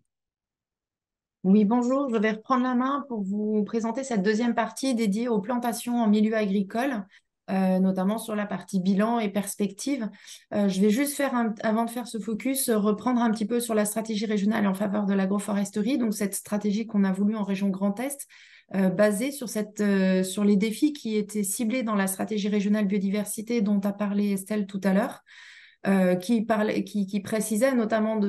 Oui, bonjour, je vais reprendre la main pour vous présenter cette deuxième partie dédiée aux plantations en milieu agricole, notamment sur la partie bilan et perspective. Je vais juste avant de faire ce focus, reprendre un petit peu sur la stratégie régionale en faveur de l'agroforesterie, donc cette stratégie qu'on a voulu en région Grand Est, basée sur les défis qui étaient ciblés dans la stratégie régionale biodiversité dont a parlé Estelle tout à l'heure. Qui précisait notamment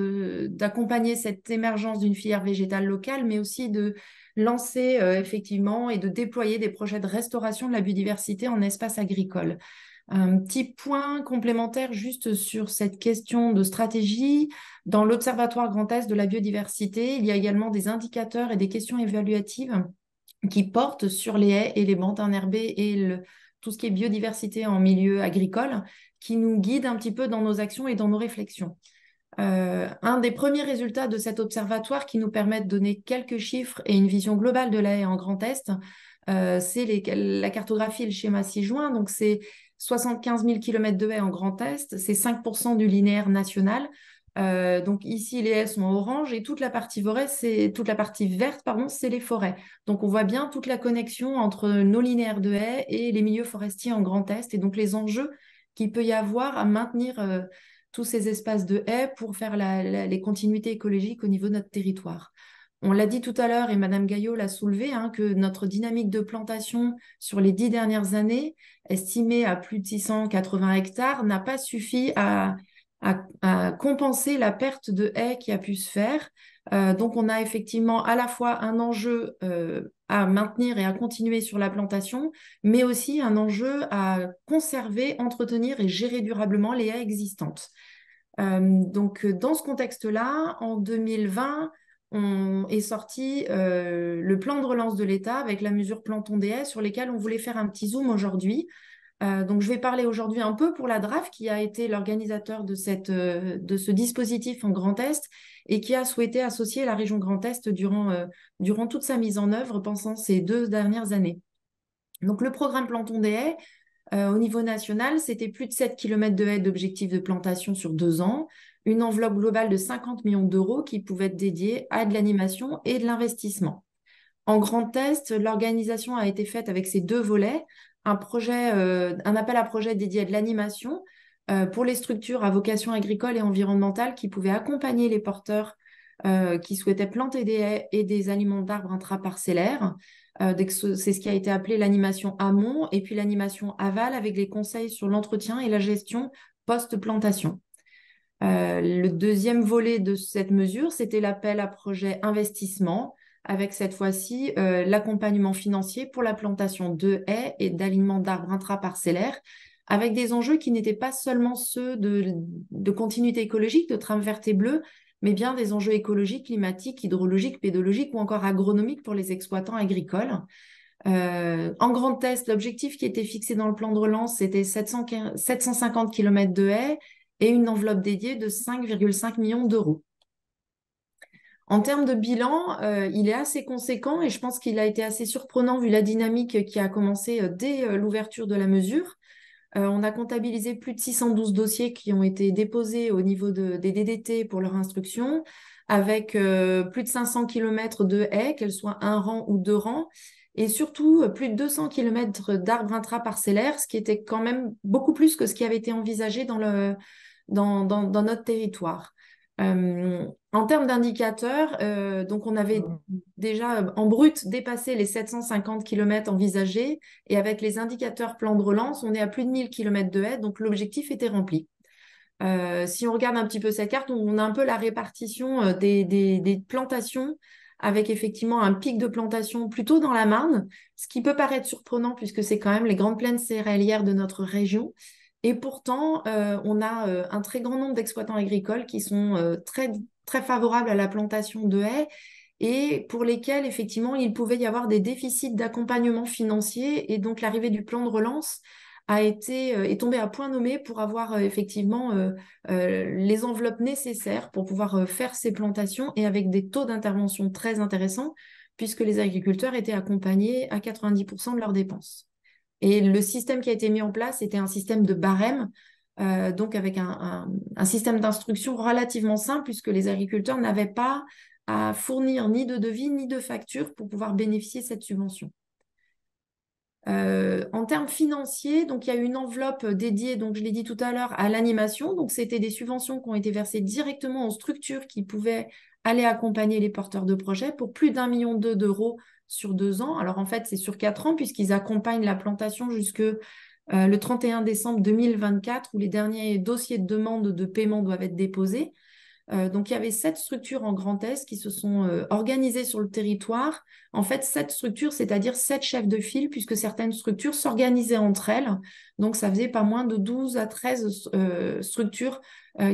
d'accompagner cette émergence d'une filière végétale locale, mais aussi de lancer effectivement et de déployer des projets de restauration de la biodiversité en espace agricole. Un petit point complémentaire juste sur cette question de stratégie. Dans l'Observatoire Grand Est de la biodiversité, il y a également des indicateurs et des questions évaluatives qui portent sur les haies et les bandes enherbées et tout ce qui est biodiversité en milieu agricole, qui nous guide un petit peu dans nos actions et dans nos réflexions. Un des premiers résultats de cet observatoire qui nous permet de donner quelques chiffres et une vision globale de la haie en Grand Est, c'est la cartographie et le schéma ci-joint. Donc, c'est 75 000 km de haies en Grand Est, c'est 5% du linéaire national. Donc ici, les haies sont en orange et toute la partie verte, pardon, c'est les forêts. Donc on voit bien toute la connexion entre nos linéaires de haies et les milieux forestiers en Grand Est et donc les enjeux qu'il peut y avoir à maintenir tous ces espaces de haies pour faire les continuités écologiques au niveau de notre territoire. On l'a dit tout à l'heure et Madame Gaillot l'a soulevé, hein, que notre dynamique de plantation sur les 10 dernières années, estimée à plus de 680 hectares, n'a pas suffi à compenser la perte de haies qui a pu se faire. Donc, on a effectivement à la fois un enjeu à maintenir et à continuer sur la plantation, mais aussi un enjeu à conserver, entretenir et gérer durablement les haies existantes. Donc, dans ce contexte-là, en 2020, on est sorti le plan de relance de l'État avec la mesure Plantons des haies sur lesquelles on voulait faire un petit zoom aujourd'hui. Donc, je vais parler aujourd'hui un peu pour la DRAF, qui a été l'organisateur de ce dispositif en Grand Est et qui a souhaité associer la région Grand Est durant toute sa mise en œuvre pendant ces 2 dernières années. Donc, le programme Plantons des haies, au niveau national, c'était plus de 7 km de haies d'objectifs de plantation sur 2 ans, une enveloppe globale de 50 millions d'euros qui pouvait être dédiée à de l'animation et de l'investissement. En Grand Est, l'organisation a été faite avec ces 2 volets. Un appel à projet dédié à de l'animation pour les structures à vocation agricole et environnementale qui pouvaient accompagner les porteurs qui souhaitaient planter des haies et des aliments d'arbres intraparcellaires. C'est ce qui a été appelé l'animation amont et puis l'animation aval avec les conseils sur l'entretien et la gestion post-plantation. Le deuxième volet de cette mesure, c'était l'appel à projet investissement, avec cette fois-ci l'accompagnement financier pour la plantation de haies et d'alignements d'arbres intraparcellaires, avec des enjeux qui n'étaient pas seulement ceux de continuité écologique, de trame verte et bleue, mais bien des enjeux écologiques, climatiques, hydrologiques, pédologiques ou encore agronomiques pour les exploitants agricoles. En Grand Est, l'objectif qui était fixé dans le plan de relance, c'était 750 km de haies et une enveloppe dédiée de 5,5 millions d'euros. En termes de bilan, il est assez conséquent et je pense qu'il a été assez surprenant vu la dynamique qui a commencé dès l'ouverture de la mesure. On a comptabilisé plus de 612 dossiers qui ont été déposés au niveau des DDT pour leur instruction, avec plus de 500 km de haies, qu'elles soient un rang ou 2 rangs, et surtout plus de 200 km d'arbres intraparcellaires, ce qui était quand même beaucoup plus que ce qui avait été envisagé dans notre territoire. En termes d'indicateurs, donc on avait déjà en brut dépassé les 750 km envisagés et avec les indicateurs plan de relance, on est à plus de 1000 km de haies, donc l'objectif était rempli. Si on regarde un petit peu cette carte, on a un peu la répartition des plantations avec effectivement un pic de plantation plutôt dans la Marne, ce qui peut paraître surprenant puisque c'est quand même les grandes plaines céréalières de notre région. Et pourtant, on a un très grand nombre d'exploitants agricoles qui sont très, très favorables à la plantation de haies et pour lesquels, effectivement, il pouvait y avoir des déficits d'accompagnement financier. Et donc, l'arrivée du plan de relance est tombée à point nommé pour avoir effectivement les enveloppes nécessaires pour pouvoir faire ces plantations et avec des taux d'intervention très intéressants puisque les agriculteurs étaient accompagnés à 90% de leurs dépenses. Et le système qui a été mis en place était un système de barème, donc avec un système d'instruction relativement simple, puisque les agriculteurs n'avaient pas à fournir ni de devis ni de facture pour pouvoir bénéficier de cette subvention. En termes financiers, donc il y a une enveloppe dédiée, donc je l'ai dit tout à l'heure, à l'animation. Donc c'était des subventions qui ont été versées directement aux structures qui pouvaient aller accompagner les porteurs de projets pour plus d'1,2 million d'euros sur 2 ans. Alors en fait, c'est sur 4 ans puisqu'ils accompagnent la plantation jusque le 31 décembre 2024 où les derniers dossiers de demande de paiement doivent être déposés. Donc, il y avait 7 structures en Grand Est qui se sont organisées sur le territoire. En fait, 7 structures, c'est-à-dire 7 chefs de file, puisque certaines structures s'organisaient entre elles. Donc, ça faisait pas moins de 12 à 13 structures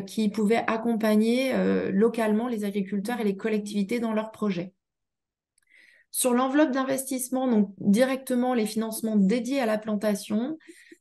qui pouvaient accompagner localement les agriculteurs et les collectivités dans leurs projets. Sur l'enveloppe d'investissement, donc directement les financements dédiés à la plantation,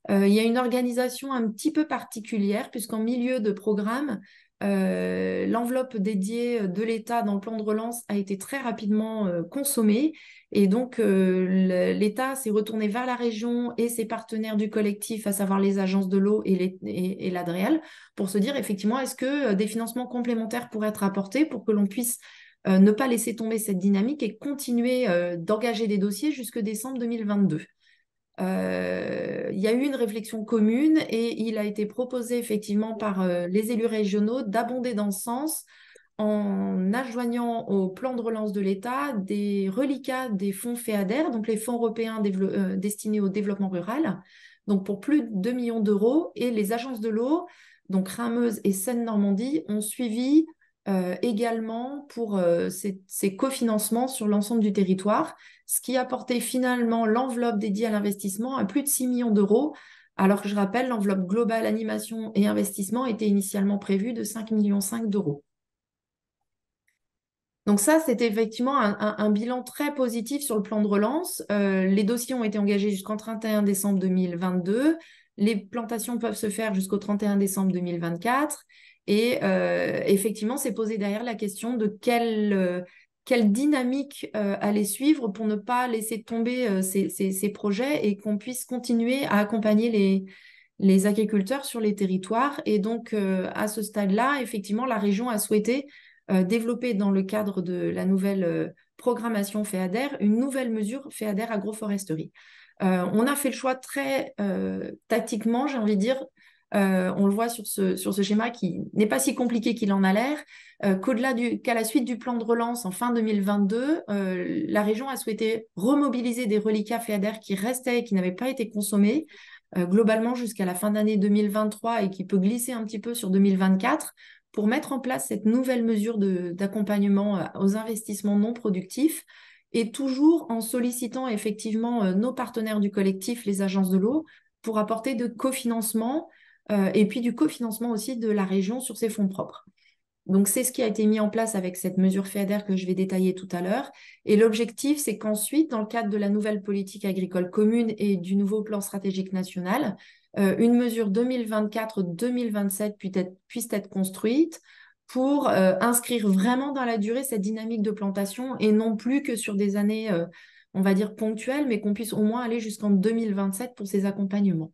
il y a une organisation un petit peu particulière, puisqu'en milieu de programme, l'enveloppe dédiée de l'État dans le plan de relance a été très rapidement consommée. Et donc, l'État s'est retourné vers la région et ses partenaires du collectif, à savoir les agences de l'eau et l'ADREAL, pour se dire effectivement, est-ce que des financements complémentaires pourraient être apportés pour que l'on puisse ne pas laisser tomber cette dynamique et continuer d'engager des dossiers jusque décembre 2022. Il y a eu une réflexion commune et il a été proposé effectivement par les élus régionaux d'abonder dans ce sens en adjoignant au plan de relance de l'État des reliquats des fonds FEADER, donc les fonds européens destinés au développement rural, donc pour plus de 2 millions d'euros. Et les agences de l'eau, donc Rhin-Meuse et Seine-Normandie, ont suivi également pour ces cofinancements sur l'ensemble du territoire, ce qui a porté finalement l'enveloppe dédiée à l'investissement à plus de 6 millions d'euros, alors que je rappelle, l'enveloppe globale animation et investissement était initialement prévue de 5,5 millions d'euros. Donc ça, c'était effectivement un bilan très positif sur le plan de relance. Les dossiers ont été engagés jusqu'en 31 décembre 2022. Les plantations peuvent se faire jusqu'au 31 décembre 2024. Et effectivement, c'est posé derrière la question de quelle dynamique aller suivre pour ne pas laisser tomber ces projets et qu'on puisse continuer à accompagner les agriculteurs sur les territoires. Et donc, à ce stade-là, effectivement, la région a souhaité développer dans le cadre de la nouvelle programmation FEADER une nouvelle mesure FEADER agroforesterie. On a fait le choix très tactiquement, j'ai envie de dire, on le voit sur ce schéma qui n'est pas si compliqué qu'il en a l'air, qu'à la suite du plan de relance en fin 2022, la région a souhaité remobiliser des reliquats FEADER qui restaient et qui n'avaient pas été consommés, globalement jusqu'à la fin d'année 2023 et qui peut glisser un petit peu sur 2024, pour mettre en place cette nouvelle mesure d'accompagnement aux investissements non productifs, et toujours en sollicitant effectivement nos partenaires du collectif, les agences de l'eau, pour apporter de cofinancement et puis du cofinancement aussi de la région sur ses fonds propres. Donc, c'est ce qui a été mis en place avec cette mesure FEADER que je vais détailler tout à l'heure. Et l'objectif, c'est qu'ensuite, dans le cadre de la nouvelle politique agricole commune et du nouveau plan stratégique national, une mesure 2024-2027 puisse être construite pour inscrire vraiment dans la durée cette dynamique de plantation et non plus que sur des années, on va dire, ponctuelles, mais qu'on puisse au moins aller jusqu'en 2027 pour ces accompagnements.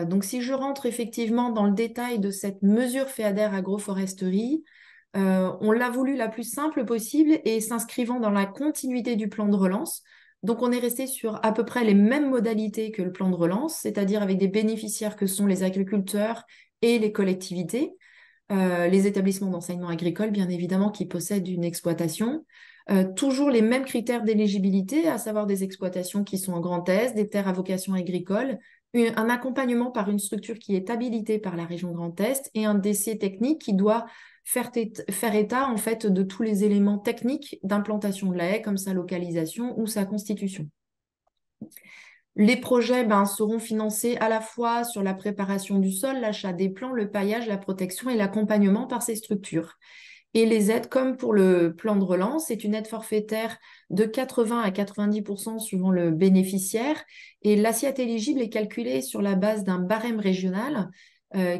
Donc, si je rentre effectivement dans le détail de cette mesure FEADER agroforesterie, on l'a voulu la plus simple possible et s'inscrivant dans la continuité du plan de relance. Donc, on est resté sur à peu près les mêmes modalités que le plan de relance, c'est-à-dire avec des bénéficiaires que sont les agriculteurs et les collectivités, les établissements d'enseignement agricole, bien évidemment, qui possèdent une exploitation. Toujours les mêmes critères d'éligibilité, à savoir des exploitations qui sont en Grand Est, des terres à vocation agricole, un accompagnement par une structure qui est habilitée par la région Grand Est et un dossier technique qui doit faire état en fait de tous les éléments techniques d'implantation de la haie, comme sa localisation ou sa constitution. Les projets seront financés à la fois sur la préparation du sol, l'achat des plants, le paillage, la protection et l'accompagnement par ces structures. Et les aides, comme pour le plan de relance, c'est une aide forfaitaire de 80 à 90% suivant le bénéficiaire. Et l'assiette éligible est calculée sur la base d'un barème régional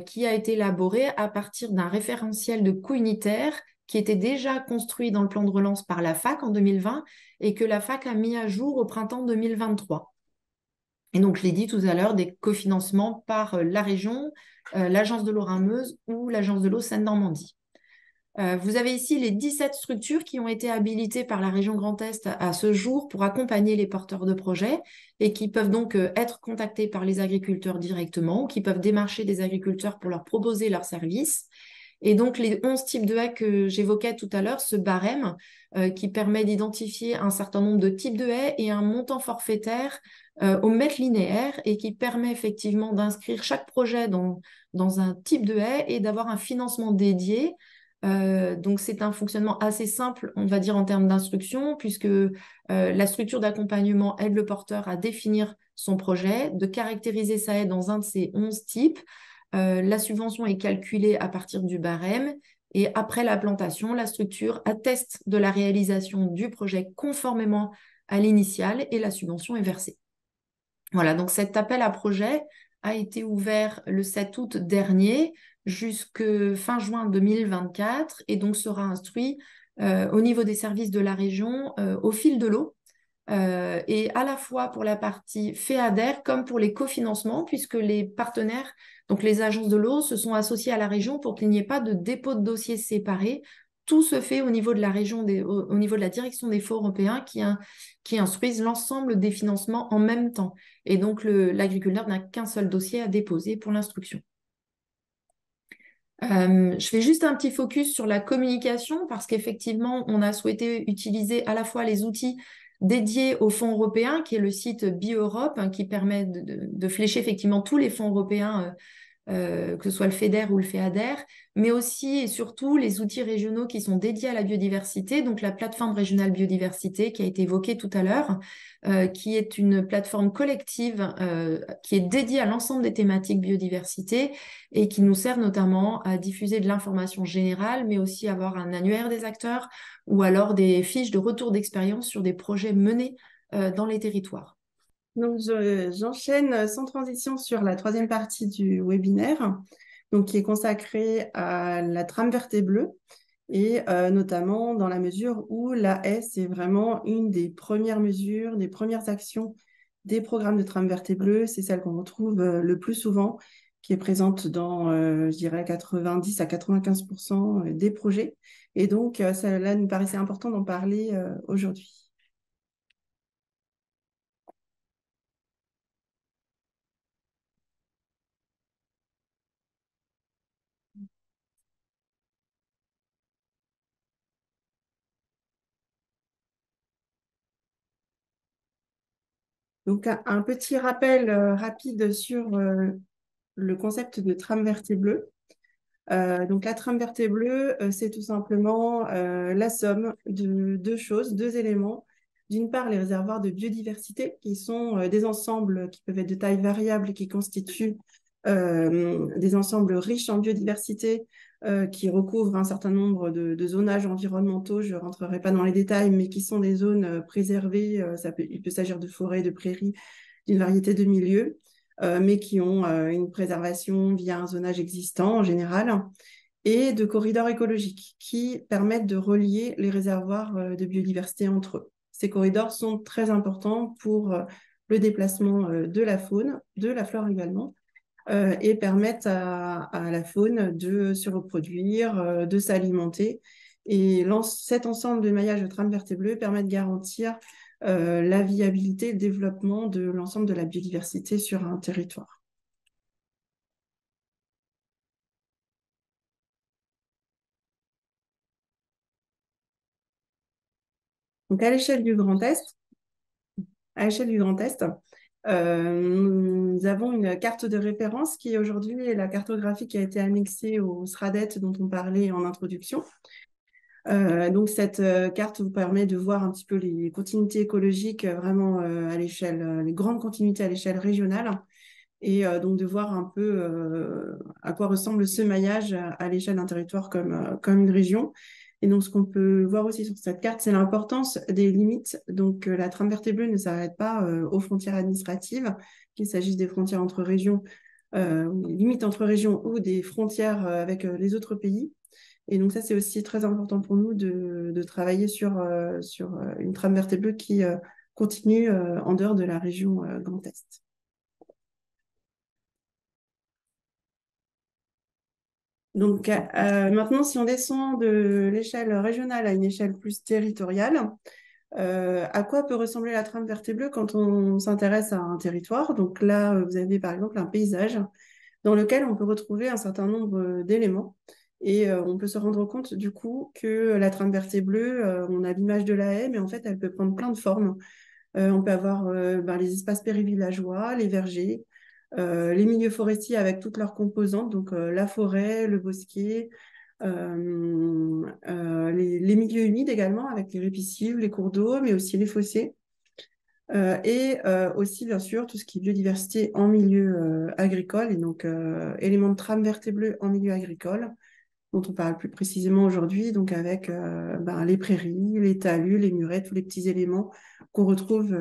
qui a été élaboré à partir d'un référentiel de coût unitaire qui était déjà construit dans le plan de relance par la FAC en 2020 et que la FAC a mis à jour au printemps 2023. Et donc, je l'ai dit tout à l'heure, des cofinancements par la région, l'agence de l'eau Rhin-Meuse ou l'agence de l'eau Seine-Normandie. Vous avez ici les 17 structures qui ont été habilitées par la région Grand Est à ce jour pour accompagner les porteurs de projets et qui peuvent donc être contactés par les agriculteurs directement ou qui peuvent démarcher des agriculteurs pour leur proposer leurs services. Et donc, les 11 types de haies que j'évoquais tout à l'heure, ce barème qui permet d'identifier un certain nombre de types de haies et un montant forfaitaire au mètre linéaire et qui permet effectivement d'inscrire chaque projet dans un type de haie et d'avoir un financement dédié. Donc, c'est un fonctionnement assez simple, on va dire, en termes d'instruction, puisque la structure d'accompagnement aide le porteur à définir son projet, de caractériser sa haie dans un de ces 11 types. La subvention est calculée à partir du barème et après la plantation, la structure atteste de la réalisation du projet conformément à l'initiale et la subvention est versée. Voilà, donc cet appel à projet a été ouvert le 7 août dernier jusque fin juin 2024 et donc sera instruit au niveau des services de la région au fil de l'eau. Et à la fois pour la partie FEADER comme pour les cofinancements, puisque les partenaires, donc les agences de l'eau, se sont associées à la région pour qu'il n'y ait pas de dépôt de dossiers séparés. Tout se fait au niveau de la région, au niveau de la direction des fonds européens qui instruisent l'ensemble des financements en même temps. Et donc l'agriculteur n'a qu'un seul dossier à déposer pour l'instruction. Je fais juste un petit focus sur la communication parce qu'effectivement, on a souhaité utiliser à la fois les outils dédiés aux fonds européens, qui est le site BioEurope, hein, qui permet de flécher effectivement tous les fonds européens, que ce soit le FEDER ou le FEADER, mais aussi et surtout les outils régionaux qui sont dédiés à la biodiversité, donc la plateforme régionale biodiversité qui a été évoquée tout à l'heure, qui est une plateforme collective qui est dédiée à l'ensemble des thématiques biodiversité et qui nous sert notamment à diffuser de l'information générale, mais aussi avoir un annuaire des acteurs ou alors des fiches de retour d'expérience sur des projets menés dans les territoires. Donc, j'enchaîne sans transition sur la troisième partie du webinaire, donc qui est consacrée à la trame verte et bleue, et notamment dans la mesure où la haie, c'est vraiment une des premières mesures, des premières actions des programmes de trame verte et bleue. C'est celle qu'on retrouve le plus souvent, qui est présente dans, je dirais, 90 à 95% des projets. Et donc, cela nous paraissait important d'en parler aujourd'hui. Donc, un petit rappel rapide sur le concept de trame verte et bleue. Donc, la trame verte et bleue, c'est tout simplement la somme de deux choses, deux éléments. D'une part, les réservoirs de biodiversité, qui sont des ensembles qui peuvent être de taille variable et qui constituent des ensembles riches en biodiversité, qui recouvrent un certain nombre de zonages environnementaux. Je ne rentrerai pas dans les détails, mais qui sont des zones préservées. Il peut s'agir de forêts, de prairies, d'une variété de milieux, mais qui ont une préservation via un zonage existant en général, et de corridors écologiques qui permettent de relier les réservoirs de biodiversité entre eux. Ces corridors sont très importants pour le déplacement de la faune, de la flore également, et permettent à la faune de se reproduire, de s'alimenter. Et cet ensemble de maillages de trame verte et bleue permet de garantir la viabilité et le développement de l'ensemble de la biodiversité sur un territoire. Donc, à l'échelle du Grand Est, nous avons une carte de référence qui est aujourd'hui la cartographie qui a été annexée au SRADET dont on parlait en introduction. Donc, cette carte vous permet de voir un petit peu les continuités écologiques vraiment à l'échelle, les grandes continuités à l'échelle régionale, et donc de voir un peu à quoi ressemble ce maillage à l'échelle d'un territoire comme une région. Et donc, ce qu'on peut voir aussi sur cette carte, c'est l'importance des limites. Donc, la trame verte et bleue ne s'arrête pas aux frontières administratives, qu'il s'agisse des frontières entre régions, limites entre régions ou des frontières avec les autres pays. Et donc, ça, c'est aussi très important pour nous de travailler sur une trame verte et bleue qui continue en dehors de la région Grand Est. Donc, maintenant, si on descend de l'échelle régionale à une échelle plus territoriale, à quoi peut ressembler la trame verte et bleue quand on s'intéresse à un territoire? Donc là, vous avez par exemple un paysage dans lequel on peut retrouver un certain nombre d'éléments. Et on peut se rendre compte du coup que la trame verte et bleue, on a l'image de la haie, mais en fait, elle peut prendre plein de formes. On peut avoir les espaces périvillageois, les vergers, les milieux forestiers avec toutes leurs composantes, donc la forêt, le bosquet, les milieux humides également, avec les ripisylves, les cours d'eau, mais aussi les fossés. Et aussi, bien sûr, tout ce qui est biodiversité en milieu agricole, et donc éléments de trame verte et bleue en milieu agricole, dont on parle plus précisément aujourd'hui, donc avec les prairies, les talus, les murets, tous les petits éléments qu'on retrouve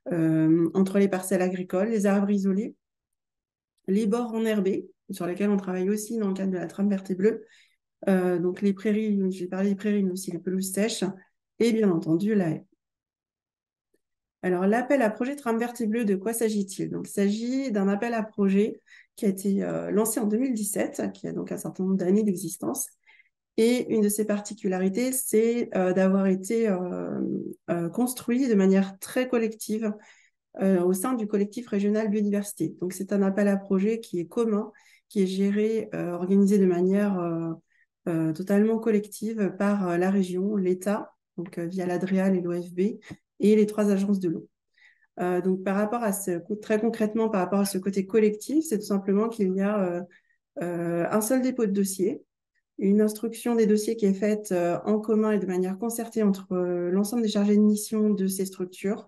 entre les parcelles agricoles, les arbres isolés, les bords enherbés, sur lesquelles on travaille aussi dans le cadre de la trame verte et bleue. Donc les prairies, j'ai parlé des prairies, mais aussi les pelouses sèches, et bien entendu la haie. Alors, l'appel à projet Trame verte et bleue, de quoi s'agit-il? Donc, il s'agit d'un appel à projet qui a été lancé en 2017, qui a donc un certain nombre d'années d'existence. Et une de ses particularités, c'est d'avoir été construit de manière très collective au sein du collectif régional biodiversité. Donc, c'est un appel à projet qui est commun, qui est géré, organisé de manière totalement collective par la région, l'État, donc via l'ADREAL et l'OFB, et les 3 agences de l'eau. Donc, très concrètement, par rapport à ce côté collectif, c'est tout simplement qu'il y a un seul dépôt de dossier, une instruction des dossiers qui est faite en commun et de manière concertée entre l'ensemble des chargés de mission de ces structures,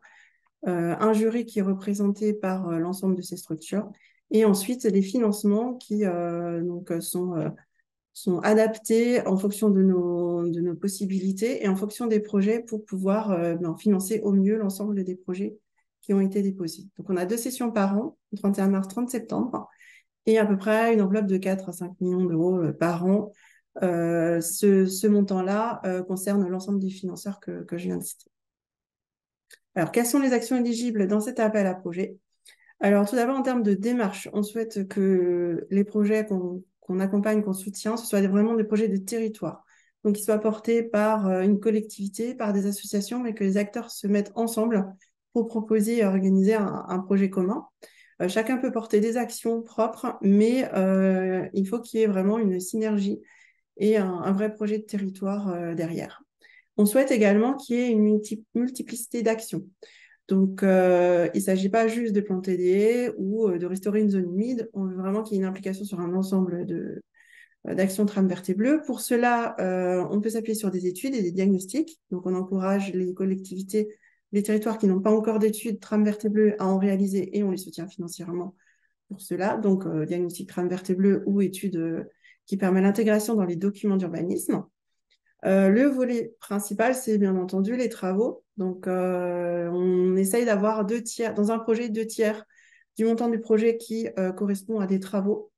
un jury qui est représenté par l'ensemble de ces structures, et ensuite les financements qui sont adaptés en fonction de nos possibilités et en fonction des projets pour pouvoir financer au mieux l'ensemble des projets qui ont été déposés. Donc, on a 2 sessions par an, 31 mars, 30 septembre, et à peu près une enveloppe de 4 à 5 millions d'euros par an. Ce montant-là concerne l'ensemble des financeurs que je viens de citer. Alors, quelles sont les actions éligibles dans cet appel à projet? Alors, tout d'abord, en termes de démarche, on souhaite que les projets qu'on accompagne, qu'on soutient, ce soient vraiment des projets de territoire. Donc, qu'ils soient portés par une collectivité, par des associations, mais que les acteurs se mettent ensemble pour proposer et organiser un projet commun. Chacun peut porter des actions propres, mais il faut qu'il y ait vraiment une synergie et un vrai projet de territoire derrière. On souhaite également qu'il y ait une multiplicité d'actions. Donc, il ne s'agit pas juste de planter des haies ou de restaurer une zone humide. On veut vraiment qu'il y ait une implication sur un ensemble d'actions trame verte et bleue. Pour cela, on peut s'appuyer sur des études et des diagnostics. Donc, on encourage les collectivités, les territoires qui n'ont pas encore d'études trame verte et bleue à en réaliser et on les soutient financièrement pour cela. Donc, diagnostic trame verte et bleue ou études qui permet l'intégration dans les documents d'urbanisme. Le volet principal, c'est bien entendu les travaux. Donc, on essaye d'avoir 2 tiers, dans un projet, 2 tiers du montant du projet qui correspond à des travaux.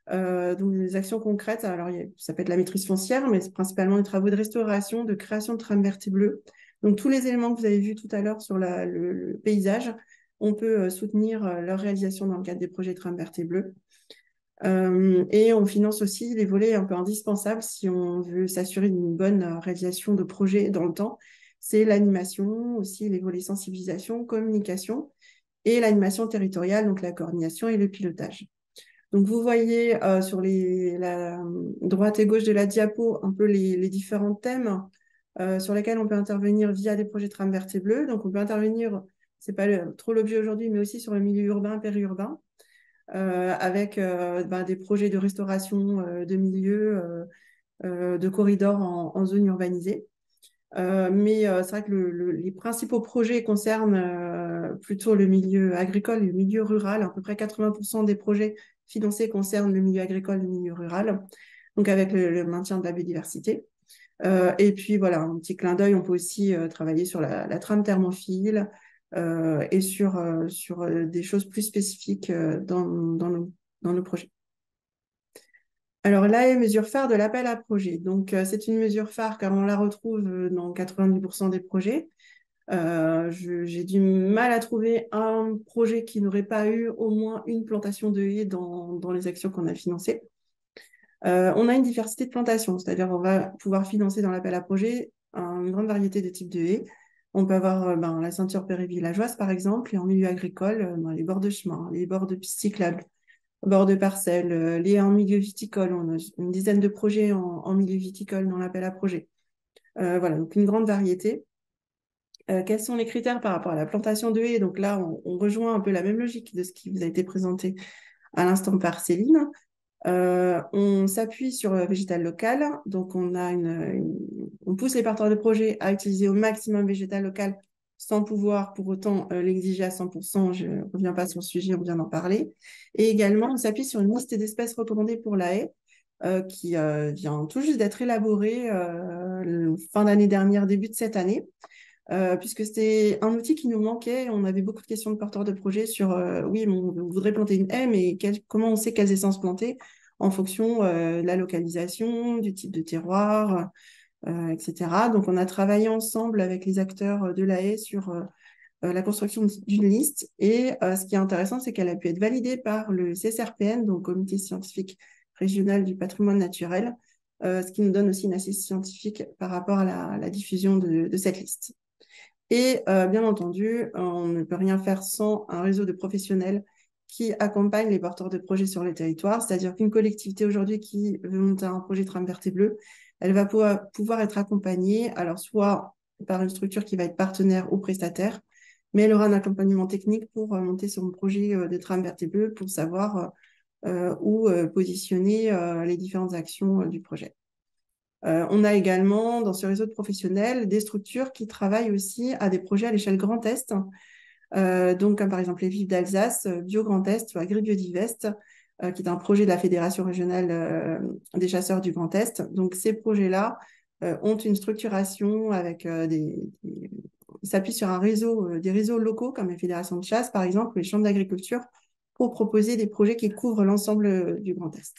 Donc, des actions concrètes. Alors, ça peut être la maîtrise foncière, mais c'est principalement des travaux de restauration, de création de trames vertes et bleues. Donc, tous les éléments que vous avez vus tout à l'heure sur le paysage, on peut soutenir leur réalisation dans le cadre des projets trames vertes et bleues. Et on finance aussi les volets un peu indispensables si on veut s'assurer d'une bonne réalisation de projets dans le temps. C'est l'animation, aussi les volets sensibilisation, communication et l'animation territoriale, donc la coordination et le pilotage. Donc, vous voyez sur la droite et gauche de la diapo un peu les différents thèmes sur lesquels on peut intervenir via des projets trame verte et bleue. Donc, on peut intervenir, ce n'est pas trop l'objet aujourd'hui, mais aussi sur le milieu urbain, périurbain. Avec des projets de restauration de milieux, de corridors en zone urbanisée. Mais c'est vrai que les principaux projets concernent plutôt le milieu agricole et le milieu rural. À peu près 80% des projets financés concernent le milieu agricole et le milieu rural, donc avec le maintien de la biodiversité. Et puis voilà, un petit clin d'œil, on peut aussi travailler sur la trame thermophile, et sur des choses plus spécifiques dans nos projets. Alors là est mesure phare de l'appel à projet. Donc c'est une mesure phare car on la retrouve dans 90% des projets. J'ai du mal à trouver un projet qui n'aurait pas eu au moins une plantation de haies dans les actions qu'on a financées. On a une diversité de plantations, c'est-à-dire on va pouvoir financer dans l'appel à projet une grande variété de types de haies. On peut avoir la ceinture périvillageoise, par exemple, et en milieu agricole, dans les bords de chemin, les bords de pistes cyclables, bords de parcelles, les en milieu viticole. On a une dizaine de projets en milieu viticole dans l'appel à projet. Voilà, donc une grande variété. Quels sont les critères par rapport à la plantation de haies? Donc là, on rejoint un peu la même logique de ce qui vous a été présenté à l'instant par Céline. On s'appuie sur le végétal local, donc on pousse les porteurs de projets à utiliser au maximum végétal local sans pouvoir pour autant l'exiger à 100%, je ne reviens pas sur le sujet, on vient d'en parler. Et également, on s'appuie sur une liste d'espèces recommandées pour la haie qui vient tout juste d'être élaborée fin d'année dernière, début de cette année. puisque c'était un outil qui nous manquait. On avait beaucoup de questions de porteurs de projets sur, oui, on voudrait planter une haie, mais comment on sait quelles essences planter en fonction de la localisation, du type de terroir, etc. Donc, on a travaillé ensemble avec les acteurs de la haie sur la construction d'une liste. Et ce qui est intéressant, c'est qu'elle a pu être validée par le CSRPN, donc Comité scientifique régional du patrimoine naturel, ce qui nous donne aussi une assise scientifique par rapport à la diffusion de cette liste. Et bien entendu, on ne peut rien faire sans un réseau de professionnels qui accompagnent les porteurs de projets sur le territoire. C'est-à-dire qu'une collectivité aujourd'hui qui veut monter un projet tram vert et bleu, elle va pouvoir être accompagnée, alors soit par une structure qui va être partenaire ou prestataire, mais elle aura un accompagnement technique pour monter son projet de tram vert et bleu pour savoir où positionner les différentes actions du projet. On a également dans ce réseau de professionnels des structures qui travaillent aussi à des projets à l'échelle Grand Est, donc comme par exemple les Vives d'Alsace, Bio Grand Est ou Agri-Biodivest, qui est un projet de la Fédération régionale des chasseurs du Grand Est. Donc ces projets-là ont une structuration avec ils s'appuient sur un réseau, des réseaux locaux comme les fédérations de chasse par exemple, ou les chambres d'agriculture, pour proposer des projets qui couvrent l'ensemble du Grand Est.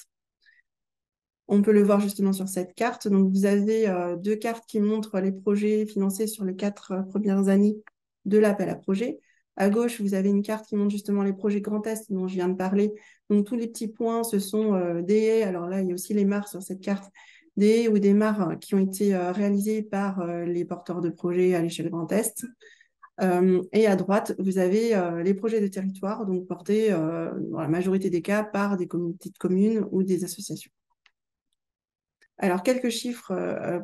On peut le voir justement sur cette carte. Donc, vous avez deux cartes qui montrent les projets financés sur les 4 premières années de l'appel à projet. À gauche, vous avez une carte qui montre justement les projets Grand Est dont je viens de parler. Donc, tous les petits points, ce sont des haies. Alors là, il y a aussi les mares sur cette carte. Des haies ou des mares qui ont été réalisées par les porteurs de projets à l'échelle Grand Est. Et à droite, vous avez les projets de territoire, donc portés dans la majorité des cas par des communautés de communes ou des associations. Alors, quelques chiffres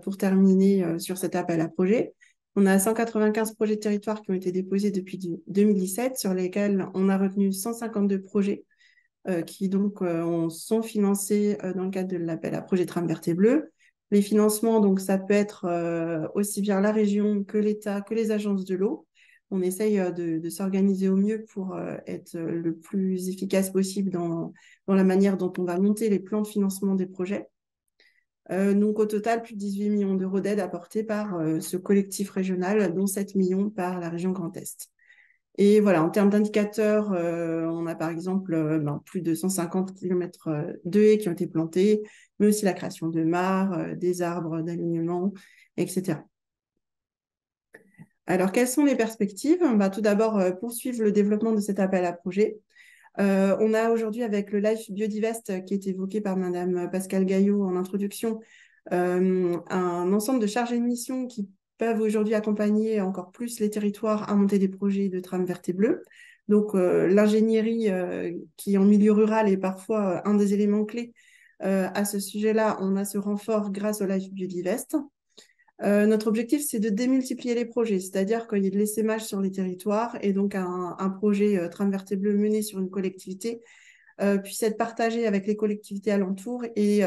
pour terminer sur cet appel à projet. On a 195 projets de territoire qui ont été déposés depuis 2017, sur lesquels on a retenu 152 projets qui donc sont financés dans le cadre de l'appel à projet Tram vert et bleu. Les financements, donc ça peut être aussi bien la région que l'État, que les agences de l'eau. On essaye de s'organiser au mieux pour être le plus efficace possible dans la manière dont on va monter les plans de financement des projets. Donc au total, plus de 18 millions d'euros d'aide apportés par ce collectif régional, dont 7 millions par la région Grand Est. Et voilà, en termes d'indicateurs, on a par exemple plus de 150 km de haies qui ont été plantés, mais aussi la création de mares, des arbres d'alignement, etc. Alors, quelles sont les perspectives? Tout d'abord, poursuivre le développement de cet appel à projet. On a aujourd'hui, avec le Life Biodivest qui est évoqué par Madame Pascale Gaillot en introduction, un ensemble de chargés de mission qui peuvent aujourd'hui accompagner encore plus les territoires à monter des projets de tram vert et bleu. Donc, l'ingénierie qui, en milieu rural, est parfois un des éléments clés à ce sujet-là, on a ce renfort grâce au Life Biodivest. Notre objectif, c'est de démultiplier les projets, c'est-à-dire qu'il y ait de l'essaimage sur les territoires et donc un projet tram vert et bleu mené sur une collectivité puisse être partagé avec les collectivités alentours et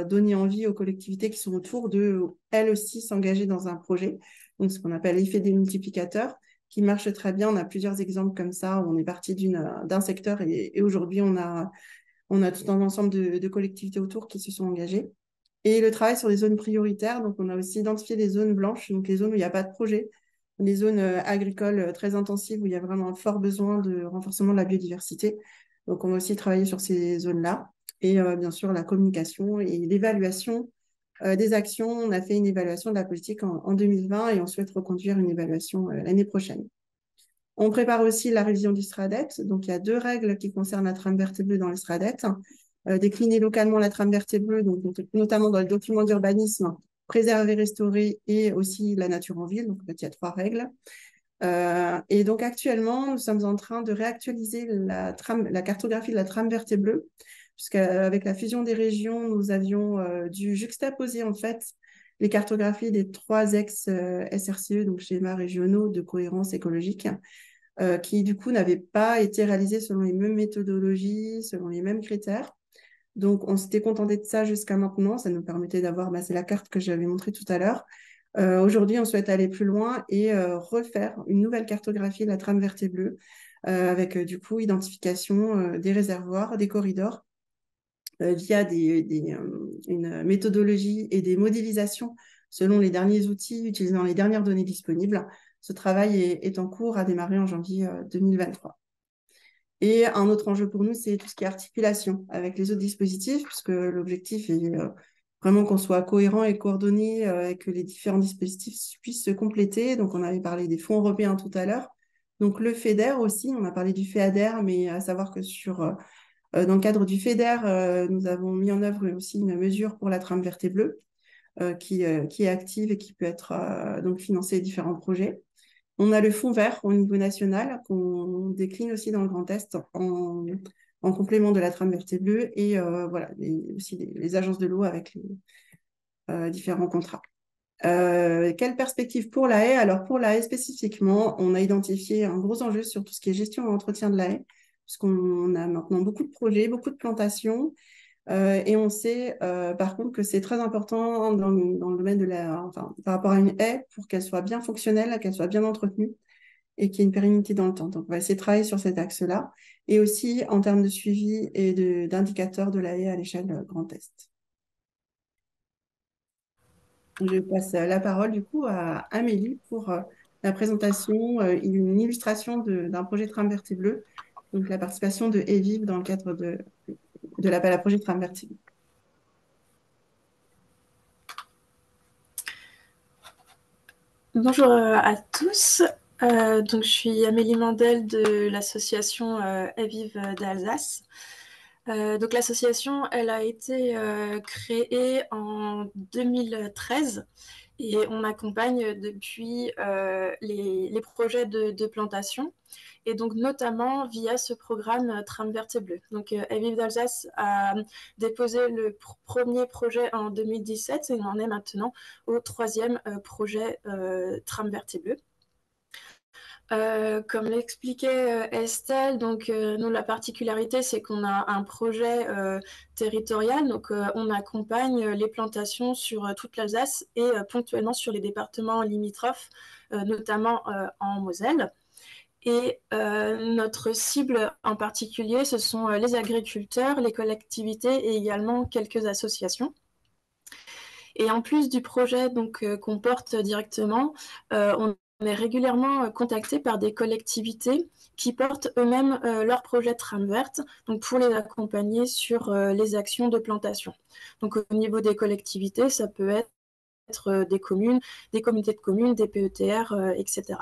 donner envie aux collectivités qui sont autour de, elles aussi, s'engager dans un projet. Donc, ce qu'on appelle l'effet des multiplicateurs, qui marche très bien. On a plusieurs exemples comme ça. On est parti d'un secteur et aujourd'hui, on a tout un ensemble de collectivités autour qui se sont engagées. Et le travail sur les zones prioritaires, donc on a aussi identifié des zones blanches, donc les zones où il n'y a pas de projet, les zones agricoles très intensives où il y a vraiment un fort besoin de renforcement de la biodiversité. Donc on va aussi travailler sur ces zones-là. Et bien sûr, la communication et l'évaluation des actions. On a fait une évaluation de la politique en 2020 et on souhaite reconduire une évaluation l'année prochaine. On prépare aussi la révision du SRADET. Donc il y a 2 règles qui concernent la trame verte et bleue dans le SRADET. Décliner localement la trame verte et bleue, donc, notamment dans le document d'urbanisme, préserver, restaurer et aussi la nature en ville. Donc, en fait, il y a 3 règles. Et donc, actuellement, nous sommes en train de réactualiser la cartographie de la trame verte et bleue, puisqu'avec la fusion des régions, nous avions dû juxtaposer, en fait, les cartographies des 3 ex-SRCE, donc schémas régionaux de cohérence écologique, qui, du coup, n'avaient pas été réalisés selon les mêmes méthodologies, selon les mêmes critères. Donc, on s'était contenté de ça jusqu'à maintenant. Ça nous permettait d'avoir, c'est la carte que j'avais montrée tout à l'heure. Aujourd'hui, on souhaite aller plus loin et refaire une nouvelle cartographie de la trame verte et bleue avec, du coup, identification des réservoirs, des corridors via une méthodologie et des modélisations selon les derniers outils utilisant les dernières données disponibles. Ce travail est en cours, a démarré en janvier 2023. Et un autre enjeu pour nous, c'est tout ce qui est articulation avec les autres dispositifs, puisque l'objectif est vraiment qu'on soit cohérent et coordonné et que les différents dispositifs puissent se compléter. Donc, on avait parlé des fonds européens tout à l'heure. Donc, le FEDER aussi, on a parlé du FEADER, mais à savoir que dans le cadre du FEDER, nous avons mis en œuvre aussi une mesure pour la trame verte et bleue qui est active et qui peut être donc financer différents projets. On a le fonds vert au niveau national qu'on décline aussi dans le Grand Est en complément de la trame verte et bleue et voilà, aussi les agences de l'eau avec les différents contrats. Quelle perspective pour la haie? Alors pour la haie spécifiquement, on a identifié un gros enjeu sur tout ce qui est gestion et entretien de la haie, puisqu'on a maintenant beaucoup de projets, beaucoup de plantations, et on sait par contre que c'est très important dans le domaine par rapport à une haie pour qu'elle soit bien fonctionnelle, qu'elle soit bien entretenue et qu'il y ait une pérennité dans le temps. Donc on va essayer de travailler sur cet axe-là et aussi en termes de suivi et d'indicateurs de la haie à l'échelle Grand Est. Je passe la parole du coup à Amélie pour la présentation, une illustration d'un projet Trame verte et bleue, donc la participation de EVIV dans le cadre de l'appel à projet Trame verte et bleue. Bonjour à tous. Donc, je suis Amélie Mandel de l'association EVIV d'Alsace. Donc, l'association, elle a été créée en 2013 et on accompagne depuis les projets de plantation et donc notamment via ce programme Trame verte et bleue. Donc, EVIV d'Alsace a déposé le premier projet en 2017 et on en est maintenant au troisième projet Trame verte et bleue. Comme l'expliquait Estelle, donc nous la particularité c'est qu'on a un projet territorial, donc on accompagne les plantations sur toute l'Alsace et ponctuellement sur les départements limitrophes, notamment en Moselle. Et notre cible en particulier, ce sont les agriculteurs, les collectivités et également quelques associations. Et en plus du projet qu'on porte directement, on est régulièrement contacté par des collectivités qui portent eux-mêmes leur projet Trame verte, donc pour les accompagner sur les actions de plantation. Donc au niveau des collectivités, ça peut être des communes, des communautés de communes, des PETR, etc.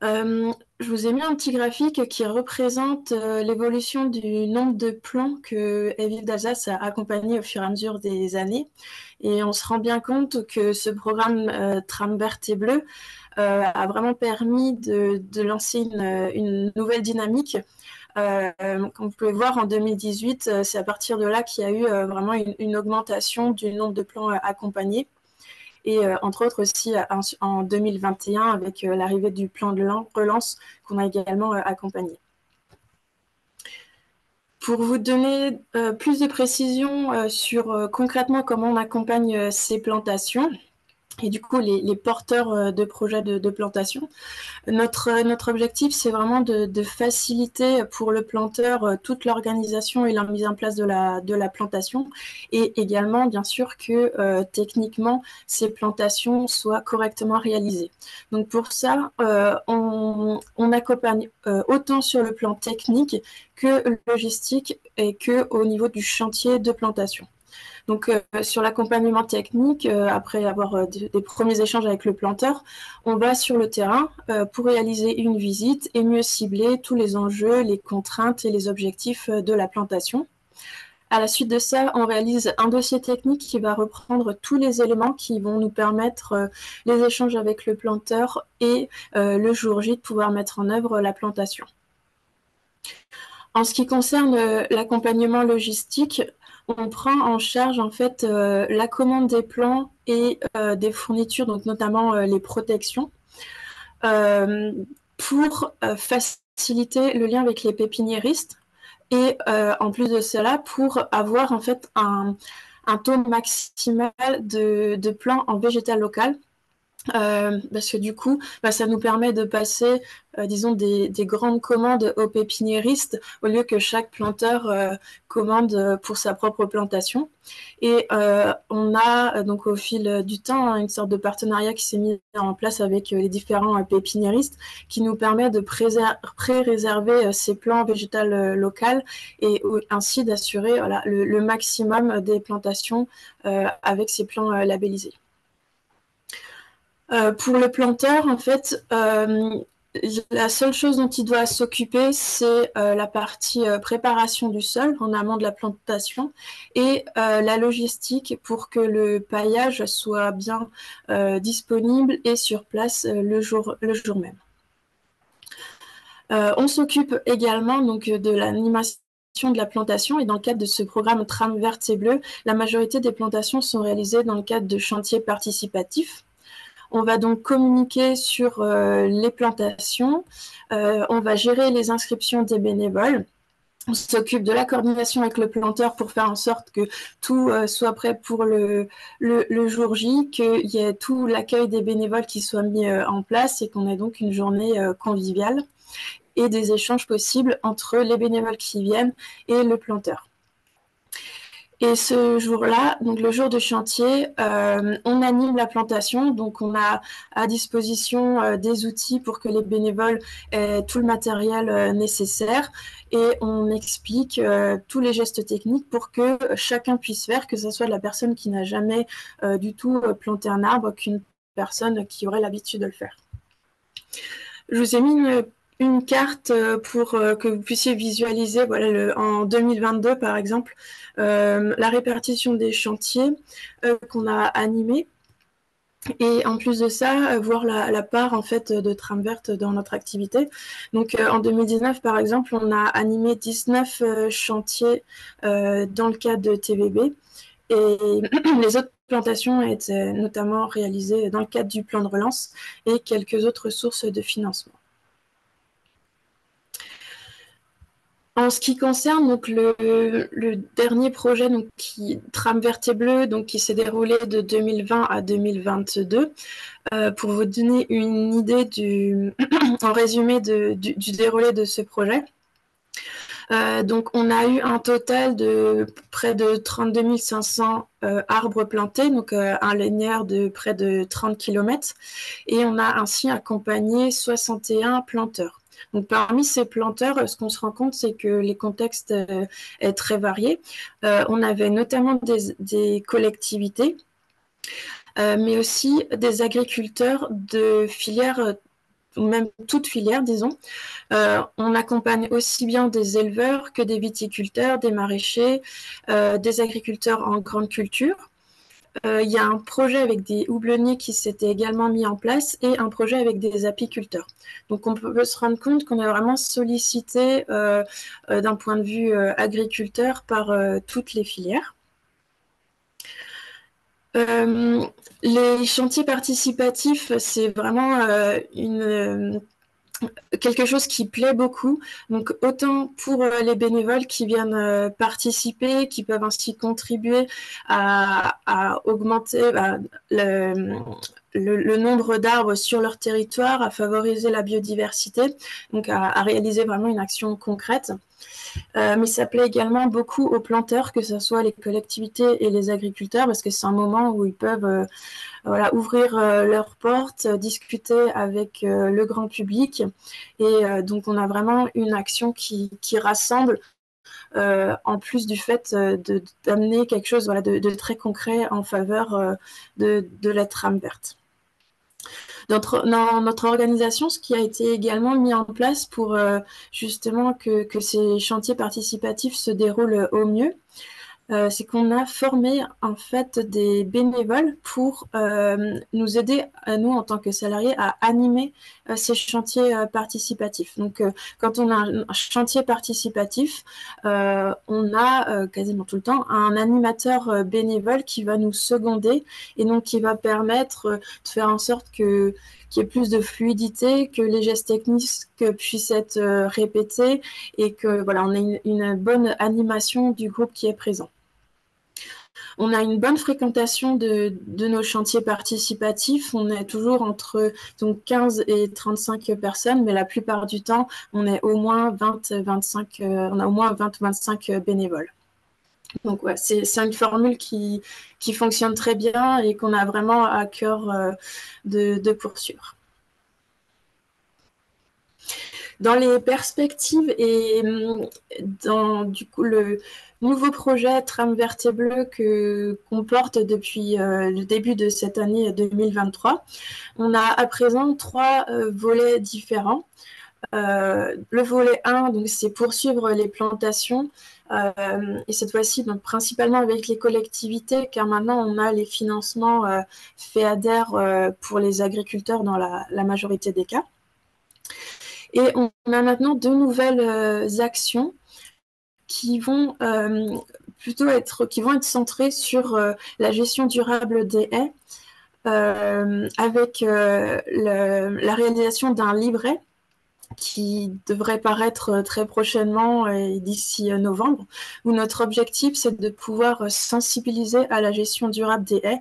Je vous ai mis un petit graphique qui représente l'évolution du nombre de plants que EVIV d'Alsace a accompagné au fur et à mesure des années. Et on se rend bien compte que ce programme Trame verte et bleue a vraiment permis de lancer une nouvelle dynamique. Comme vous pouvez voir, en 2018, c'est à partir de là qu'il y a eu vraiment une augmentation du nombre de plants accompagnés. Et entre autres aussi en 2021 avec l'arrivée du plan de relance qu'on a également accompagné. Pour vous donner plus de précisions sur concrètement comment on accompagne ces plantations, et du coup les porteurs de projets de plantation. Notre objectif, c'est vraiment de faciliter pour le planteur toute l'organisation et la mise en place de la plantation, et également, bien sûr, que techniquement, ces plantations soient correctement réalisées. Donc pour ça, on accompagne autant sur le plan technique que logistique et qu'au niveau du chantier de plantation. Donc, sur l'accompagnement technique, après avoir des premiers échanges avec le planteur, on va sur le terrain pour réaliser une visite et mieux cibler tous les enjeux, les contraintes et les objectifs de la plantation. À la suite de ça, on réalise un dossier technique qui va reprendre tous les éléments qui vont nous permettre les échanges avec le planteur et le jour J de pouvoir mettre en œuvre la plantation. En ce qui concerne l'accompagnement logistique, on prend en charge en fait la commande des plants et des fournitures, donc notamment les protections, pour faciliter le lien avec les pépiniéristes et en plus de cela pour avoir en fait un taux maximal de plants en végétal local. Parce que du coup, ça nous permet de passer, disons, des grandes commandes aux pépiniéristes au lieu que chaque planteur commande pour sa propre plantation. Et on a donc au fil du temps une sorte de partenariat qui s'est mis en place avec les différents pépiniéristes qui nous permet de pré-réserver ces plants végétales locales et ainsi d'assurer voilà, le maximum des plantations avec ces plants labellisés. Pour le planteur, en fait, la seule chose dont il doit s'occuper, c'est la partie préparation du sol en amont de la plantation et la logistique pour que le paillage soit bien disponible et sur place le jour même. On s'occupe également donc, de l'animation de la plantation et dans le cadre de ce programme Trame verte et bleue, la majorité des plantations sont réalisées dans le cadre de chantiers participatifs. On va donc communiquer sur les plantations, on va gérer les inscriptions des bénévoles, on s'occupe de la coordination avec le planteur pour faire en sorte que tout soit prêt pour le jour J, qu'il y ait tout l'accueil des bénévoles qui soit mis en place et qu'on ait donc une journée conviviale et des échanges possibles entre les bénévoles qui viennent et le planteur. Et ce jour-là, donc le jour de chantier, on anime la plantation. Donc, on a à disposition des outils pour que les bénévoles aient tout le matériel nécessaire. Et on explique tous les gestes techniques pour que chacun puisse faire, que ce soit la personne qui n'a jamais du tout planté un arbre qu'une personne qui aurait l'habitude de le faire. Je vous ai mis une carte pour que vous puissiez visualiser voilà, en 2022, par exemple, la répartition des chantiers qu'on a animés. Et en plus de ça, voir la part en fait de Trame verte dans notre activité. Donc en 2019, par exemple, on a animé 19 chantiers dans le cadre de TVB. Et les autres plantations étaient notamment réalisées dans le cadre du plan de relance et quelques autres sources de financement. En ce qui concerne donc, le dernier projet donc, Trame verte et bleue, donc, qui s'est déroulé de 2020 à 2022, pour vous donner une idée en résumé du déroulé de ce projet. Donc, on a eu un total de près de 32 500 arbres plantés, donc un linéaire de près de 30 km, et on a ainsi accompagné 61 planteurs. Donc, parmi ces planteurs, ce qu'on se rend compte, c'est que les contextes est très variés. On avait notamment des collectivités, mais aussi des agriculteurs de filières, ou même toutes filières, disons. On accompagne aussi bien des éleveurs que des viticulteurs, des maraîchers, des agriculteurs en grande culture. Il y a un projet avec des houblonniers qui s'était également mis en place et un projet avec des apiculteurs. Donc, on peut se rendre compte qu'on est vraiment sollicité d'un point de vue agriculteur par toutes les filières. Les chantiers participatifs, c'est vraiment quelque chose qui plaît beaucoup. Donc, autant pour les bénévoles qui viennent participer, qui peuvent ainsi contribuer à augmenter le nombre d'arbres sur leur territoire, à favoriser la biodiversité, donc à réaliser vraiment une action concrète. Mais ça plaît également beaucoup aux planteurs, que ce soit les collectivités et les agriculteurs, parce que c'est un moment où ils peuvent voilà, ouvrir leurs portes, discuter avec le grand public. Et donc, on a vraiment une action qui rassemble, en plus du fait d'amener quelque chose voilà, de très concret en faveur de la trame verte. Dans notre organisation, ce qui a été également mis en place pour justement que ces chantiers participatifs se déroulent au mieux, c'est qu'on a formé en fait des bénévoles pour nous aider, nous en tant que salariés, à animer ces chantiers participatifs. Donc, quand on a un chantier participatif, on a quasiment tout le temps un animateur bénévole qui va nous seconder et donc qui va permettre de faire en sorte qu'il y ait plus de fluidité, que les gestes techniques puissent être répétés et que voilà, on ait une bonne animation du groupe qui est présent. On a une bonne fréquentation de nos chantiers participatifs. On est toujours entre donc, 15 et 35 personnes, mais la plupart du temps, on est au moins 20-25, on a au moins 20-25 bénévoles. Donc, ouais, c'est une formule qui fonctionne très bien et qu'on a vraiment à cœur de poursuivre. Dans les perspectives et dans du coup le nouveau projet Tram verte et bleu qu'on porte depuis le début de cette année 2023, on a à présent 3 volets différents. Le volet 1, donc, c'est poursuivre les plantations, et cette fois-ci, donc, principalement avec les collectivités, car maintenant, on a les financements FEADER pour les agriculteurs dans la majorité des cas. Et on a maintenant 2 nouvelles actions qui vont plutôt être centrées sur la gestion durable des haies, avec la réalisation d'un livret qui devrait paraître très prochainement et d'ici novembre, où notre objectif, c'est de pouvoir sensibiliser à la gestion durable des haies,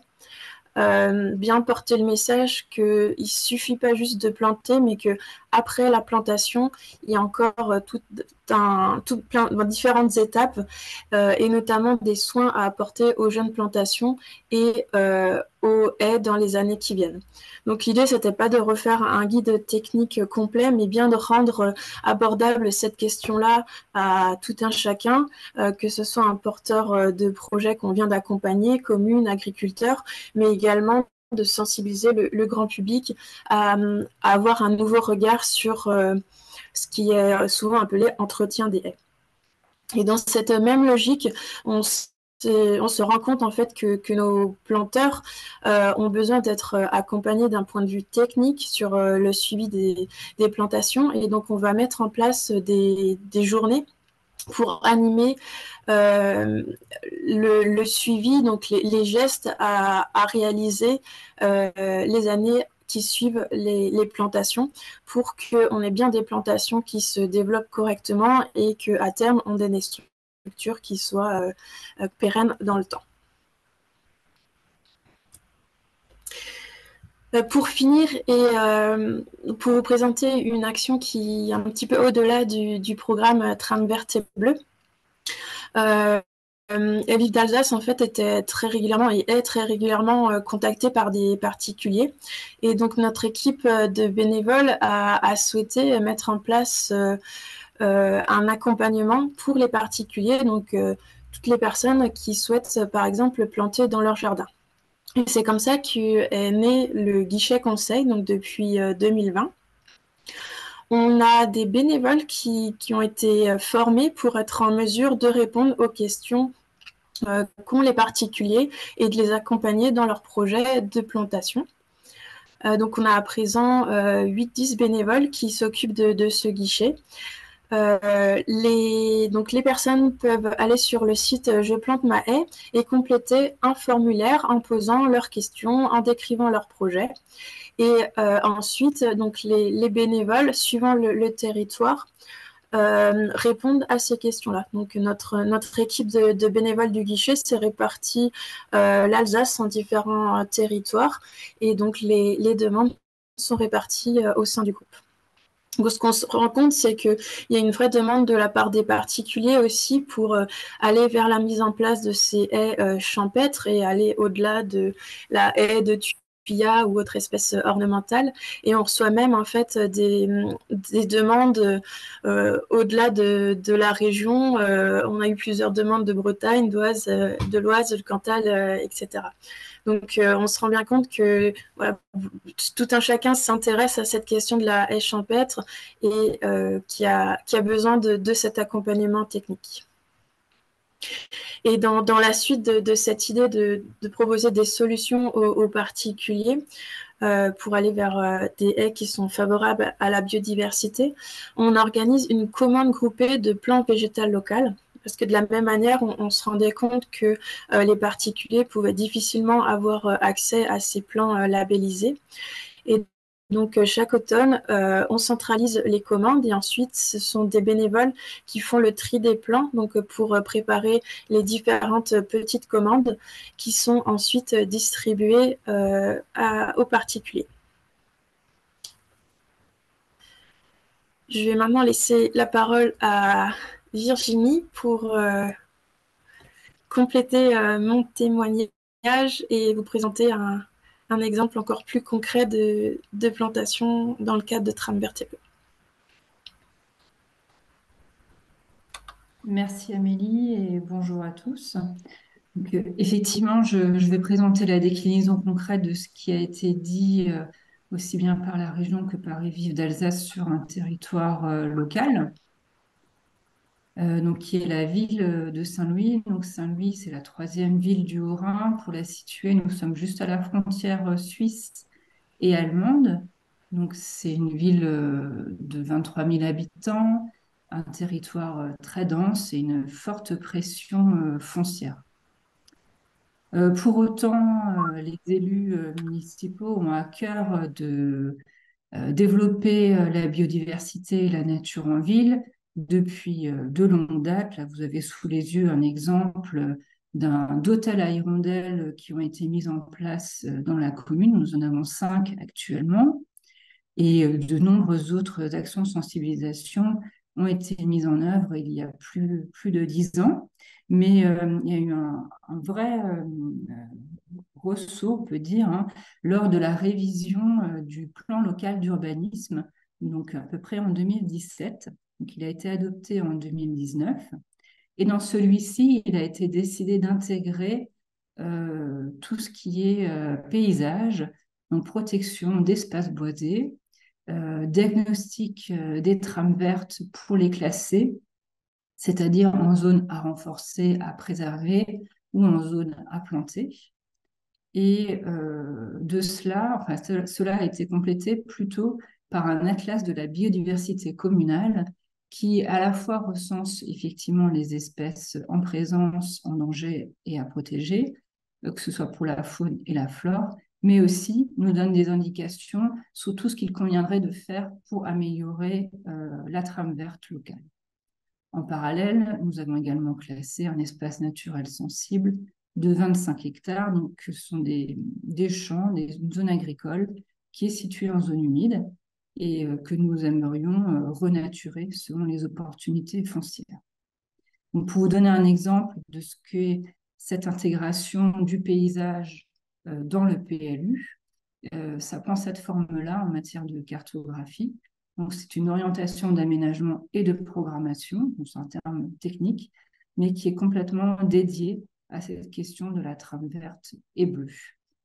bien porter le message qu'il ne suffit pas juste de planter, mais qu'après la plantation, il y a encore différentes étapes, et notamment des soins à apporter aux jeunes plantations et aux haies dans les années qui viennent. Donc l'idée, ce n'était pas de refaire un guide technique complet, mais bien de rendre abordable cette question-là à tout un chacun, que ce soit un porteur de projet qu'on vient d'accompagner, commune, agriculteur, mais également de sensibiliser le grand public à avoir un nouveau regard sur ce qui est souvent appelé entretien des haies. Et dans cette même logique, on se rend compte en fait que nos planteurs ont besoin d'être accompagnés d'un point de vue technique sur le suivi des plantations. Et donc, on va mettre en place des journées pour animer le suivi, donc les gestes à réaliser les années qui suivent les plantations, pour qu'on ait bien des plantations qui se développent correctement et qu'à terme, on ait des structures qui soient pérennes dans le temps. Pour finir, et pour vous présenter une action qui est un petit peu au-delà du programme Tram verte et bleu, Elif d'Alsace, en fait, était très régulièrement et est très régulièrement contactée par des particuliers. Et donc, notre équipe de bénévoles a souhaité mettre en place un accompagnement pour les particuliers, donc toutes les personnes qui souhaitent, par exemple, planter dans leur jardin. Et c'est comme ça qu'est né le guichet conseil, donc depuis 2020. On a des bénévoles qui ont été formés pour être en mesure de répondre aux questions qu'ont les particuliers et de les accompagner dans leurs projets de plantation. Donc, on a à présent 8-10 bénévoles qui s'occupent de ce guichet. Donc, les personnes peuvent aller sur le site Je plante ma haie et compléter un formulaire en posant leurs questions, en décrivant leur projet. Et ensuite, donc, les bénévoles, suivant le territoire, répondent à ces questions-là. Donc, notre équipe de bénévoles du guichet s'est répartie l'Alsace en différents territoires, et donc les demandes sont réparties au sein du groupe. Donc, ce qu'on se rend compte, c'est qu'il y a une vraie demande de la part des particuliers aussi pour aller vers la mise en place de ces haies champêtres et aller au-delà de la haie de tuya ou autre espèce ornementale. Et on reçoit même en fait des demandes au-delà de la région. On a eu plusieurs demandes de Bretagne, de l'Oise, le Cantal, etc. Donc, on se rend bien compte que voilà, tout un chacun s'intéresse à cette question de la haie champêtre et qui a besoin de cet accompagnement technique. Et dans la suite de cette idée de proposer des solutions aux particuliers pour aller vers des haies qui sont favorables à la biodiversité, on organise une commande groupée de plants végétaux locaux. Parce que de la même manière, on se rendait compte que les particuliers pouvaient difficilement avoir accès à ces plants labellisés. Et Donc, chaque automne, on centralise les commandes et ensuite, ce sont des bénévoles qui font le tri des plants donc, pour préparer les différentes petites commandes qui sont ensuite distribuées aux particuliers. Je vais maintenant laisser la parole à Virginie pour compléter mon témoignage et vous présenter un exemple encore plus concret de plantation dans le cadre de Trame Verte et Bleue. Merci Amélie et bonjour à tous. Donc, effectivement, je vais présenter la déclinaison concrète de ce qui a été dit aussi bien par la région que par Evive d'Alsace sur un territoire local, donc, qui est la ville de Saint-Louis. Donc Saint-Louis, c'est la 3e ville du Haut-Rhin. Pour la situer, nous sommes juste à la frontière suisse et allemande. Donc c'est une ville de 23 000 habitants, un territoire très dense et une forte pression foncière. Pour autant, les élus municipaux ont à cœur de développer la biodiversité et la nature en ville depuis de longues dates. Là, vous avez sous les yeux un exemple d'hôtels à hirondelles qui ont été mis en place dans la commune. Nous en avons 5 actuellement. Et de nombreuses autres actions de sensibilisation ont été mises en œuvre il y a plus de 10 ans. Mais il y a eu un vrai ressaut, on peut dire, hein, lors de la révision du plan local d'urbanisme, donc à peu près en 2017. Donc, il a été adopté en 2019. Et dans celui-ci, il a été décidé d'intégrer tout ce qui est paysage, donc protection d'espaces boisés, diagnostic des trames vertes pour les classer, c'est-à-dire en zone à renforcer, à préserver ou en zone à planter. Et de cela, enfin, cela a été complété plutôt par un atlas de la biodiversité communale qui à la fois recense effectivement les espèces en présence, en danger et à protéger, que ce soit pour la faune et la flore, mais aussi nous donne des indications sur tout ce qu'il conviendrait de faire pour améliorer la trame verte locale. En parallèle, nous avons également classé un espace naturel sensible de 25 hectares, donc ce sont des champs, des zones agricoles qui est située en zone humide et que nous aimerions renaturer selon les opportunités foncières. Donc, pour vous donner un exemple de ce qu'est cette intégration du paysage dans le PLU, ça prend cette forme-là en matière de cartographie. Donc, c'est une orientation d'aménagement et de programmation, c'est un terme technique, mais qui est complètement dédié à cette question de la trame verte et bleue.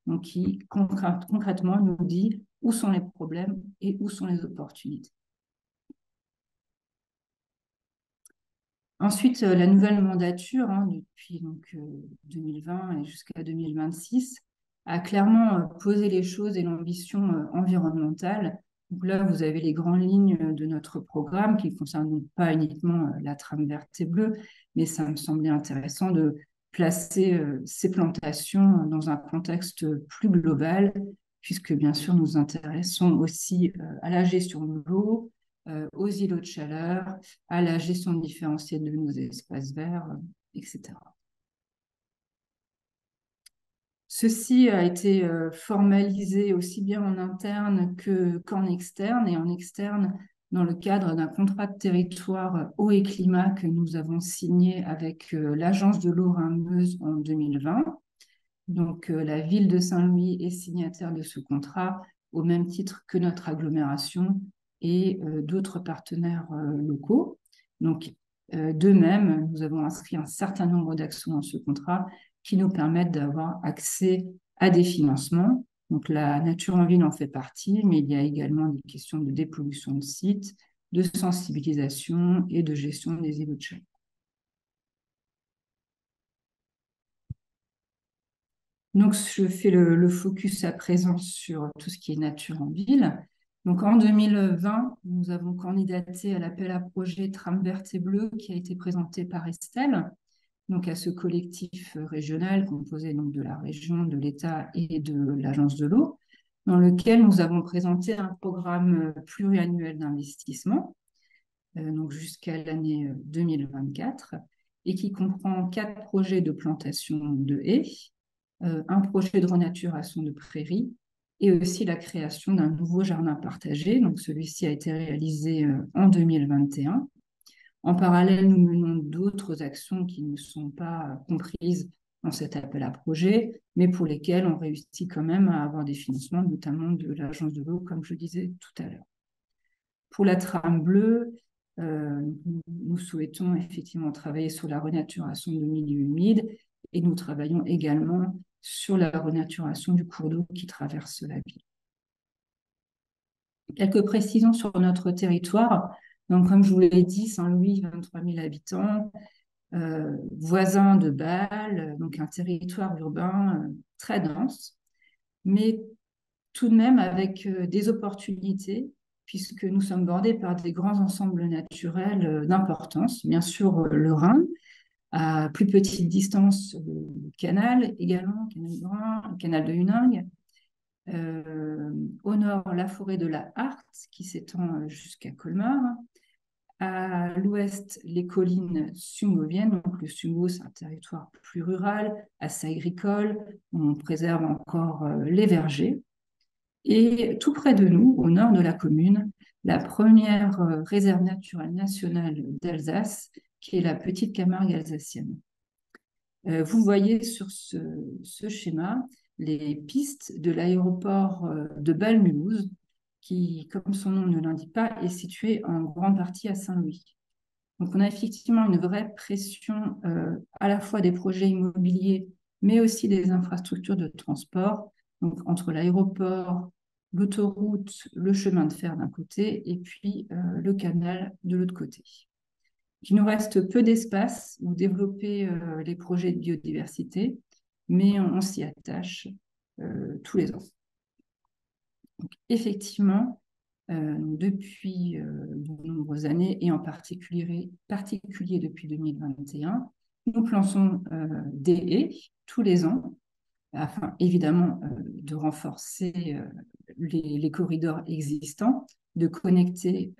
Donc, qui concrètement nous dit où sont les problèmes et où sont les opportunités. Ensuite, la nouvelle mandature, hein, depuis donc, 2020 et jusqu'à 2026, a clairement posé les choses et l'ambition environnementale. Donc là, vous avez les grandes lignes de notre programme qui ne concernent donc pas uniquement la trame verte et bleue, mais ça me semblait intéressant de placer ces plantations dans un contexte plus global, puisque bien sûr, nous nous intéressons aussi à la gestion de l'eau, aux îlots de chaleur, à la gestion différenciée de nos espaces verts, etc. Ceci a été formalisé aussi bien en interne qu'en externe, et en externe dans le cadre d'un contrat de territoire eau et climat que nous avons signé avec l'Agence de l'eau Rhin-Meuse en 2020. Donc la ville de Saint-Louis est signataire de ce contrat au même titre que notre agglomération et d'autres partenaires locaux. Donc de même, nous avons inscrit un certain nombre d'actions dans ce contrat qui nous permettent d'avoir accès à des financements. Donc la nature en ville en fait partie, mais il y a également des questions de dépollution de sites, de sensibilisation et de gestion des îlots de chaleur. Donc je fais le focus à présent sur tout ce qui est nature en ville. Donc en 2020, nous avons candidaté à l'appel à projet Trame verte et bleue qui a été présenté par Estelle, donc à ce collectif régional composé donc de la région, de l'État et de l'Agence de l'eau. dans lequel nous avons présenté un programme pluriannuel d'investissement, donc jusqu'à l'année 2024, et qui comprend 4 projets de plantation de haies, un projet de renaturation de prairies, et aussi la création d'un nouveau jardin partagé. Donc celui-ci a été réalisé en 2021. En parallèle, nous menons d'autres actions qui ne sont pas comprises dans cet appel à projet, mais pour lesquelles on réussit quand même à avoir des financements, notamment de l'Agence de l'eau, comme je disais tout à l'heure. Pour la trame bleue, nous souhaitons effectivement travailler sur la renaturation de milieux humides et nous travaillons également sur la renaturation du cours d'eau qui traverse la ville. Quelques précisions sur notre territoire. Donc, comme je vous l'ai dit, Saint-Louis, 23 000 habitants, voisin de Bâle, donc un territoire urbain très dense, mais tout de même avec des opportunités, puisque nous sommes bordés par des grands ensembles naturels d'importance. Bien sûr, le Rhin, à plus petite distance, le canal également, canal du Rhin, le canal de Huningue. Au nord, la forêt de la Hartz, qui s'étend jusqu'à Colmar. À l'ouest, les collines sungoviennes. Donc le Sungo, c'est un territoire plus rural, assez agricole. On préserve encore les vergers. Et tout près de nous, au nord de la commune, la première réserve naturelle nationale d'Alsace, qui est la Petite Camargue alsacienne. Vous voyez sur ce schéma les pistes de l'aéroport de Bâle-Mulhouse, qui, comme son nom ne l'indique pas, est situé en grande partie à Saint-Louis. Donc on a effectivement une vraie pression à la fois des projets immobiliers, mais aussi des infrastructures de transport, donc entre l'aéroport, l'autoroute, le chemin de fer d'un côté, et puis le canal de l'autre côté. Il nous reste peu d'espace où développer les projets de biodiversité, mais on s'y attache tous les ans. Donc, effectivement, depuis de nombreuses années, et en particulier depuis 2021, nous plançons des haies tous les ans, afin évidemment de renforcer les corridors existants, de connecter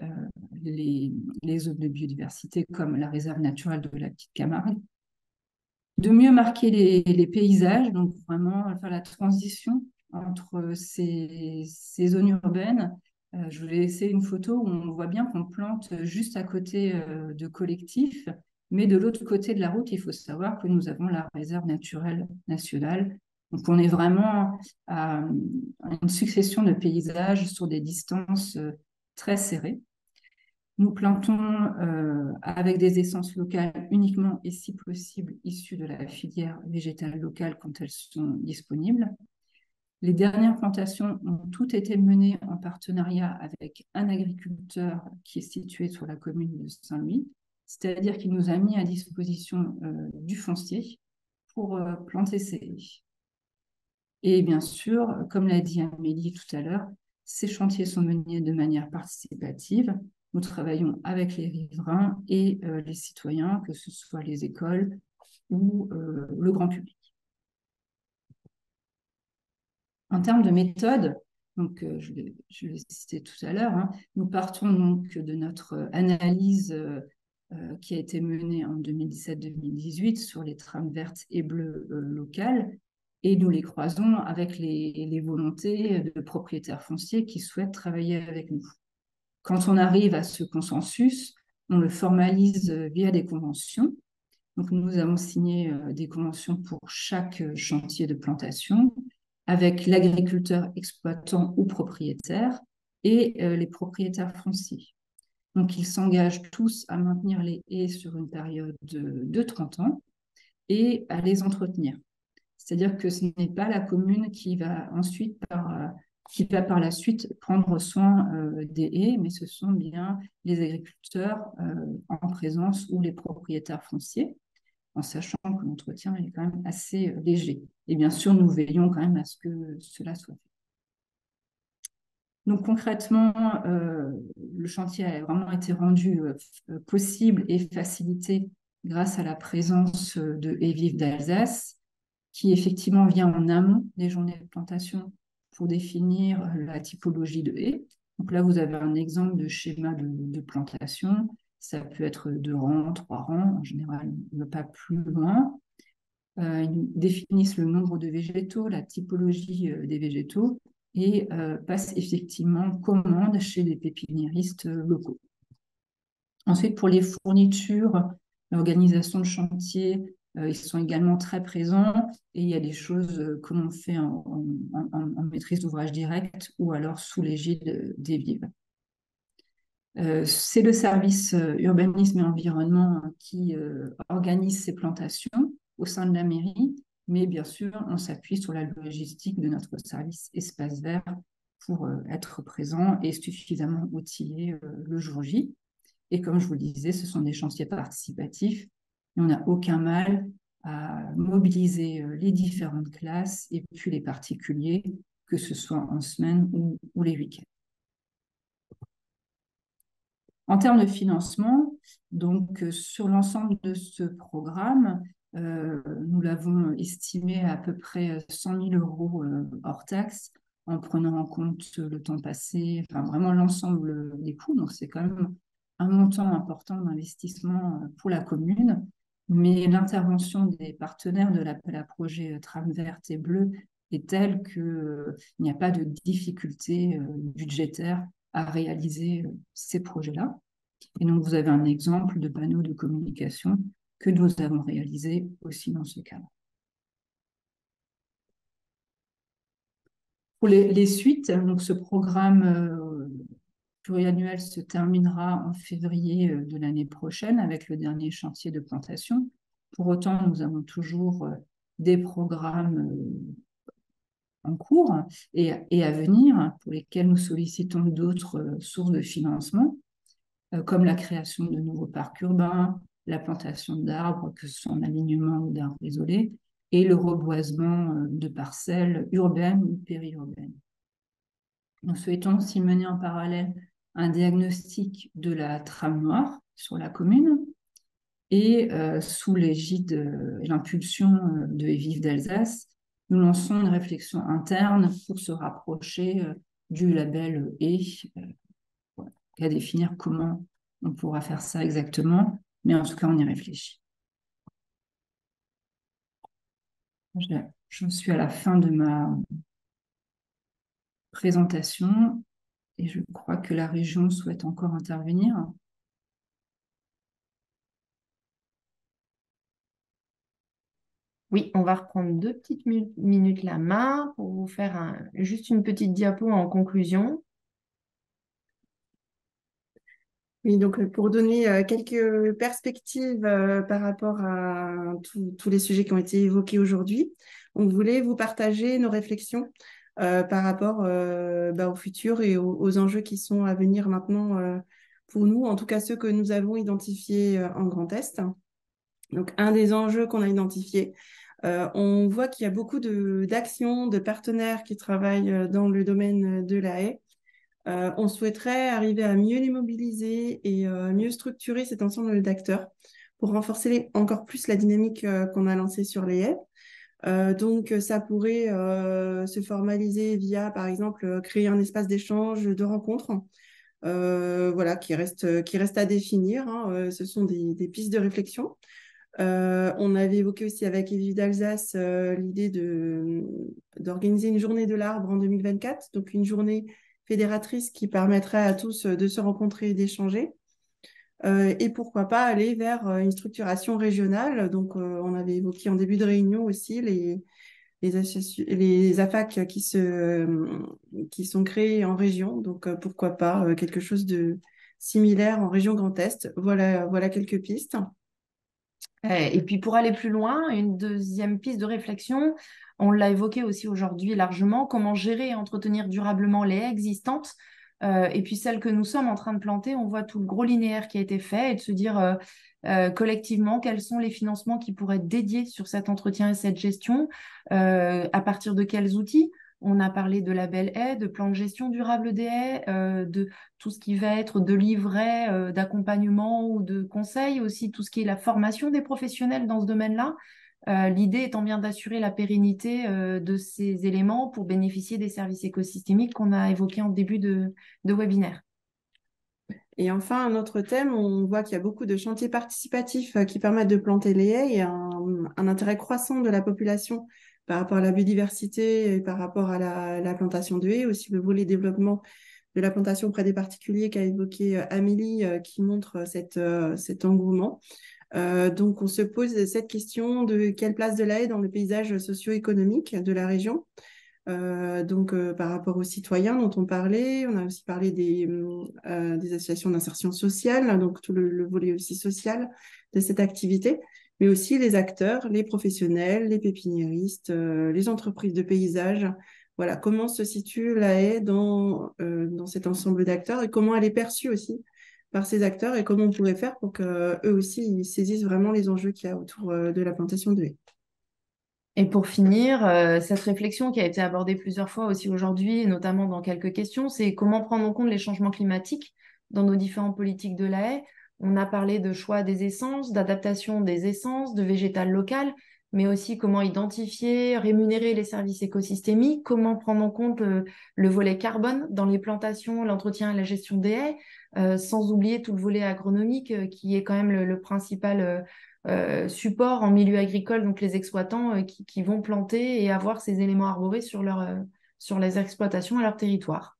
les zones de biodiversité comme la réserve naturelle de la Petite Camargue, de mieux marquer les paysages, donc vraiment faire la transition entre ces zones urbaines. Je vous ai laissé une photo où on voit bien qu'on plante juste à côté de collectifs, mais de l'autre côté de la route, il faut savoir que nous avons la réserve naturelle nationale. Donc on est vraiment à une succession de paysages sur des distances très serrées. Nous plantons avec des essences locales uniquement et si possible issues de la filière végétale locale quand elles sont disponibles. Les dernières plantations ont toutes été menées en partenariat avec un agriculteur qui est situé sur la commune de Saint-Louis, c'est-à-dire qu'il nous a mis à disposition du foncier pour planter ces haies. Et bien sûr, comme l'a dit Amélie tout à l'heure, ces chantiers sont menés de manière participative. Nous travaillons avec les riverains et les citoyens, que ce soit les écoles ou le grand public. En termes de méthode, donc, je l'ai cité tout à l'heure, hein, nous partons donc de notre analyse qui a été menée en 2017-2018 sur les trames vertes et bleues locales, et nous les croisons avec les volontés de propriétaires fonciers qui souhaitent travailler avec nous. Quand on arrive à ce consensus, on le formalise via des conventions. Donc, nous avons signé des conventions pour chaque chantier de plantation avec l'agriculteur exploitant ou propriétaire et les propriétaires fonciers. Donc, ils s'engagent tous à maintenir les haies sur une période de 30 ans et à les entretenir. C'est-à-dire que ce n'est pas la commune qui va ensuite par la suite prendre soin des haies, mais ce sont bien les agriculteurs en présence ou les propriétaires fonciers, en sachant que l'entretien est quand même assez léger. Et bien sûr, nous veillons quand même à ce que cela soit fait. Donc concrètement, le chantier a vraiment été rendu possible et facilité grâce à la présence de Haies Vives d'Alsace, qui effectivement vient en amont des journées de plantation pour définir la typologie de haies. Donc là, vous avez un exemple de schéma de plantation. Ça peut être 2 rangs, 3 rangs. En général, on ne va pas plus loin. Ils définissent le nombre de végétaux, la typologie des végétaux et passent effectivement commande chez les pépiniéristes locaux. Ensuite, pour les fournitures, l'organisation de chantier, ils sont également très présents et il y a des choses que l'on fait en maîtrise d'ouvrage direct ou alors sous l'égide des villes. C'est le service urbanisme et environnement qui organise ces plantations au sein de la mairie, mais bien sûr, on s'appuie sur la logistique de notre service espace vert pour être présent et suffisamment outillé le jour J. Et comme je vous le disais, ce sont des chantiers participatifs et on n'a aucun mal à mobiliser les différentes classes et puis les particuliers, que ce soit en semaine ou les week-ends. En termes de financement, donc sur l'ensemble de ce programme, nous l'avons estimé à peu près 100 000 € hors taxe, en prenant en compte le temps passé, enfin vraiment l'ensemble des coûts. Donc c'est quand même un montant important d'investissement pour la commune, mais l'intervention des partenaires de l'appel à projet Trame verte et bleue est telle qu'il n'y a pas de difficulté budgétaire à réaliser ces projets-là. Et donc, vous avez un exemple de panneau de communication que nous avons réalisé aussi dans ce cadre. Pour les suites, donc ce programme pluriannuel se terminera en février de l'année prochaine avec le dernier chantier de plantation. Pour autant, nous avons toujours des programmes en cours et à venir pour lesquels nous sollicitons d'autres sources de financement, comme la création de nouveaux parcs urbains, la plantation d'arbres, que ce soit en alignement ou d'arbres isolés, et le reboisement de parcelles urbaines ou périurbaines. Nous souhaitons aussi mener en parallèle un diagnostic de la trame noire sur la commune et sous l'égide et l'impulsion de Vive d'Alsace, nous lançons une réflexion interne pour se rapprocher du label E, à définir comment on pourra faire ça exactement, mais en tout cas, on y réfléchit. Je suis à la fin de ma présentation et je crois que la région souhaite encore intervenir. Oui, on va reprendre 2 petites minutes la main pour vous faire juste une petite diapo en conclusion. Oui, donc pour donner quelques perspectives par rapport à tous les sujets qui ont été évoqués aujourd'hui, on voulait vous partager nos réflexions par rapport au futur et aux enjeux qui sont à venir maintenant pour nous, en tout cas ceux que nous avons identifiés en Grand Est. Donc, un des enjeux qu'on a identifié, on voit qu'il y a beaucoup d'actions, de partenaires qui travaillent dans le domaine de la haie. On souhaiterait arriver à mieux les mobiliser et mieux structurer cet ensemble d'acteurs pour renforcer encore plus la dynamique qu'on a lancée sur les haies. Donc, ça pourrait se formaliser via, par exemple, créer un espace d'échange, de rencontres, voilà, qui reste à définir. Hein. Ce sont des pistes de réflexion. On avait évoqué aussi avec Vive d'Alsace l'idée d'organiser une journée de l'arbre en 2024, donc une journée fédératrice qui permettrait à tous de se rencontrer et d'échanger. Et pourquoi pas aller vers une structuration régionale. Donc, on avait évoqué en début de réunion aussi les AFAC qui sont créés en région. Donc, pourquoi pas quelque chose de similaire en région Grand Est. Voilà quelques pistes. Et puis pour aller plus loin, une deuxième piste de réflexion, on l'a évoqué aussi aujourd'hui largement, comment gérer et entretenir durablement les haies existantes. Et puis celles que nous sommes en train de planter, on voit tout le gros linéaire qui a été fait et de se dire collectivement quels sont les financements qui pourraient être dédiés sur cet entretien et cette gestion, à partir de quels outils. On a parlé de label haie, de plan de gestion durable des haies, de tout ce qui va être de livret, d'accompagnement ou de conseils, aussi tout ce qui est la formation des professionnels dans ce domaine-là. L'idée étant bien d'assurer la pérennité de ces éléments pour bénéficier des services écosystémiques qu'on a évoqués en début de webinaire. Et enfin, un autre thème, on voit qu'il y a beaucoup de chantiers participatifs qui permettent de planter les haies et un intérêt croissant de la population par rapport à la biodiversité et par rapport à la plantation de haies, aussi le volet développement de la plantation auprès des particuliers qu'a évoqué Amélie, qui montre cet engouement. Donc, on se pose cette question de quelle place de la haie dans le paysage socio-économique de la région. Par rapport aux citoyens dont on parlait, on a aussi parlé des associations d'insertion sociale, donc tout le volet aussi social de cette activité, mais aussi les acteurs, les professionnels, les pépiniéristes, les entreprises de paysage. Voilà, comment se situe la haie dans cet ensemble d'acteurs et comment elle est perçue aussi par ces acteurs et comment on pourrait faire pour qu'eux aussi ils saisissent vraiment les enjeux qu'il y a autour de la plantation de haies. Et pour finir, cette réflexion qui a été abordée plusieurs fois aussi aujourd'hui, et notamment dans quelques questions, c'est comment prendre en compte les changements climatiques dans nos différentes politiques de la haie. On a parlé de choix des essences, d'adaptation des essences, de végétal local, mais aussi comment identifier, rémunérer les services écosystémiques, comment prendre en compte le volet carbone dans les plantations, l'entretien et la gestion des haies, sans oublier tout le volet agronomique qui est quand même le principal support en milieu agricole, donc les exploitants qui vont planter et avoir ces éléments arborés sur les exploitations et leur territoire.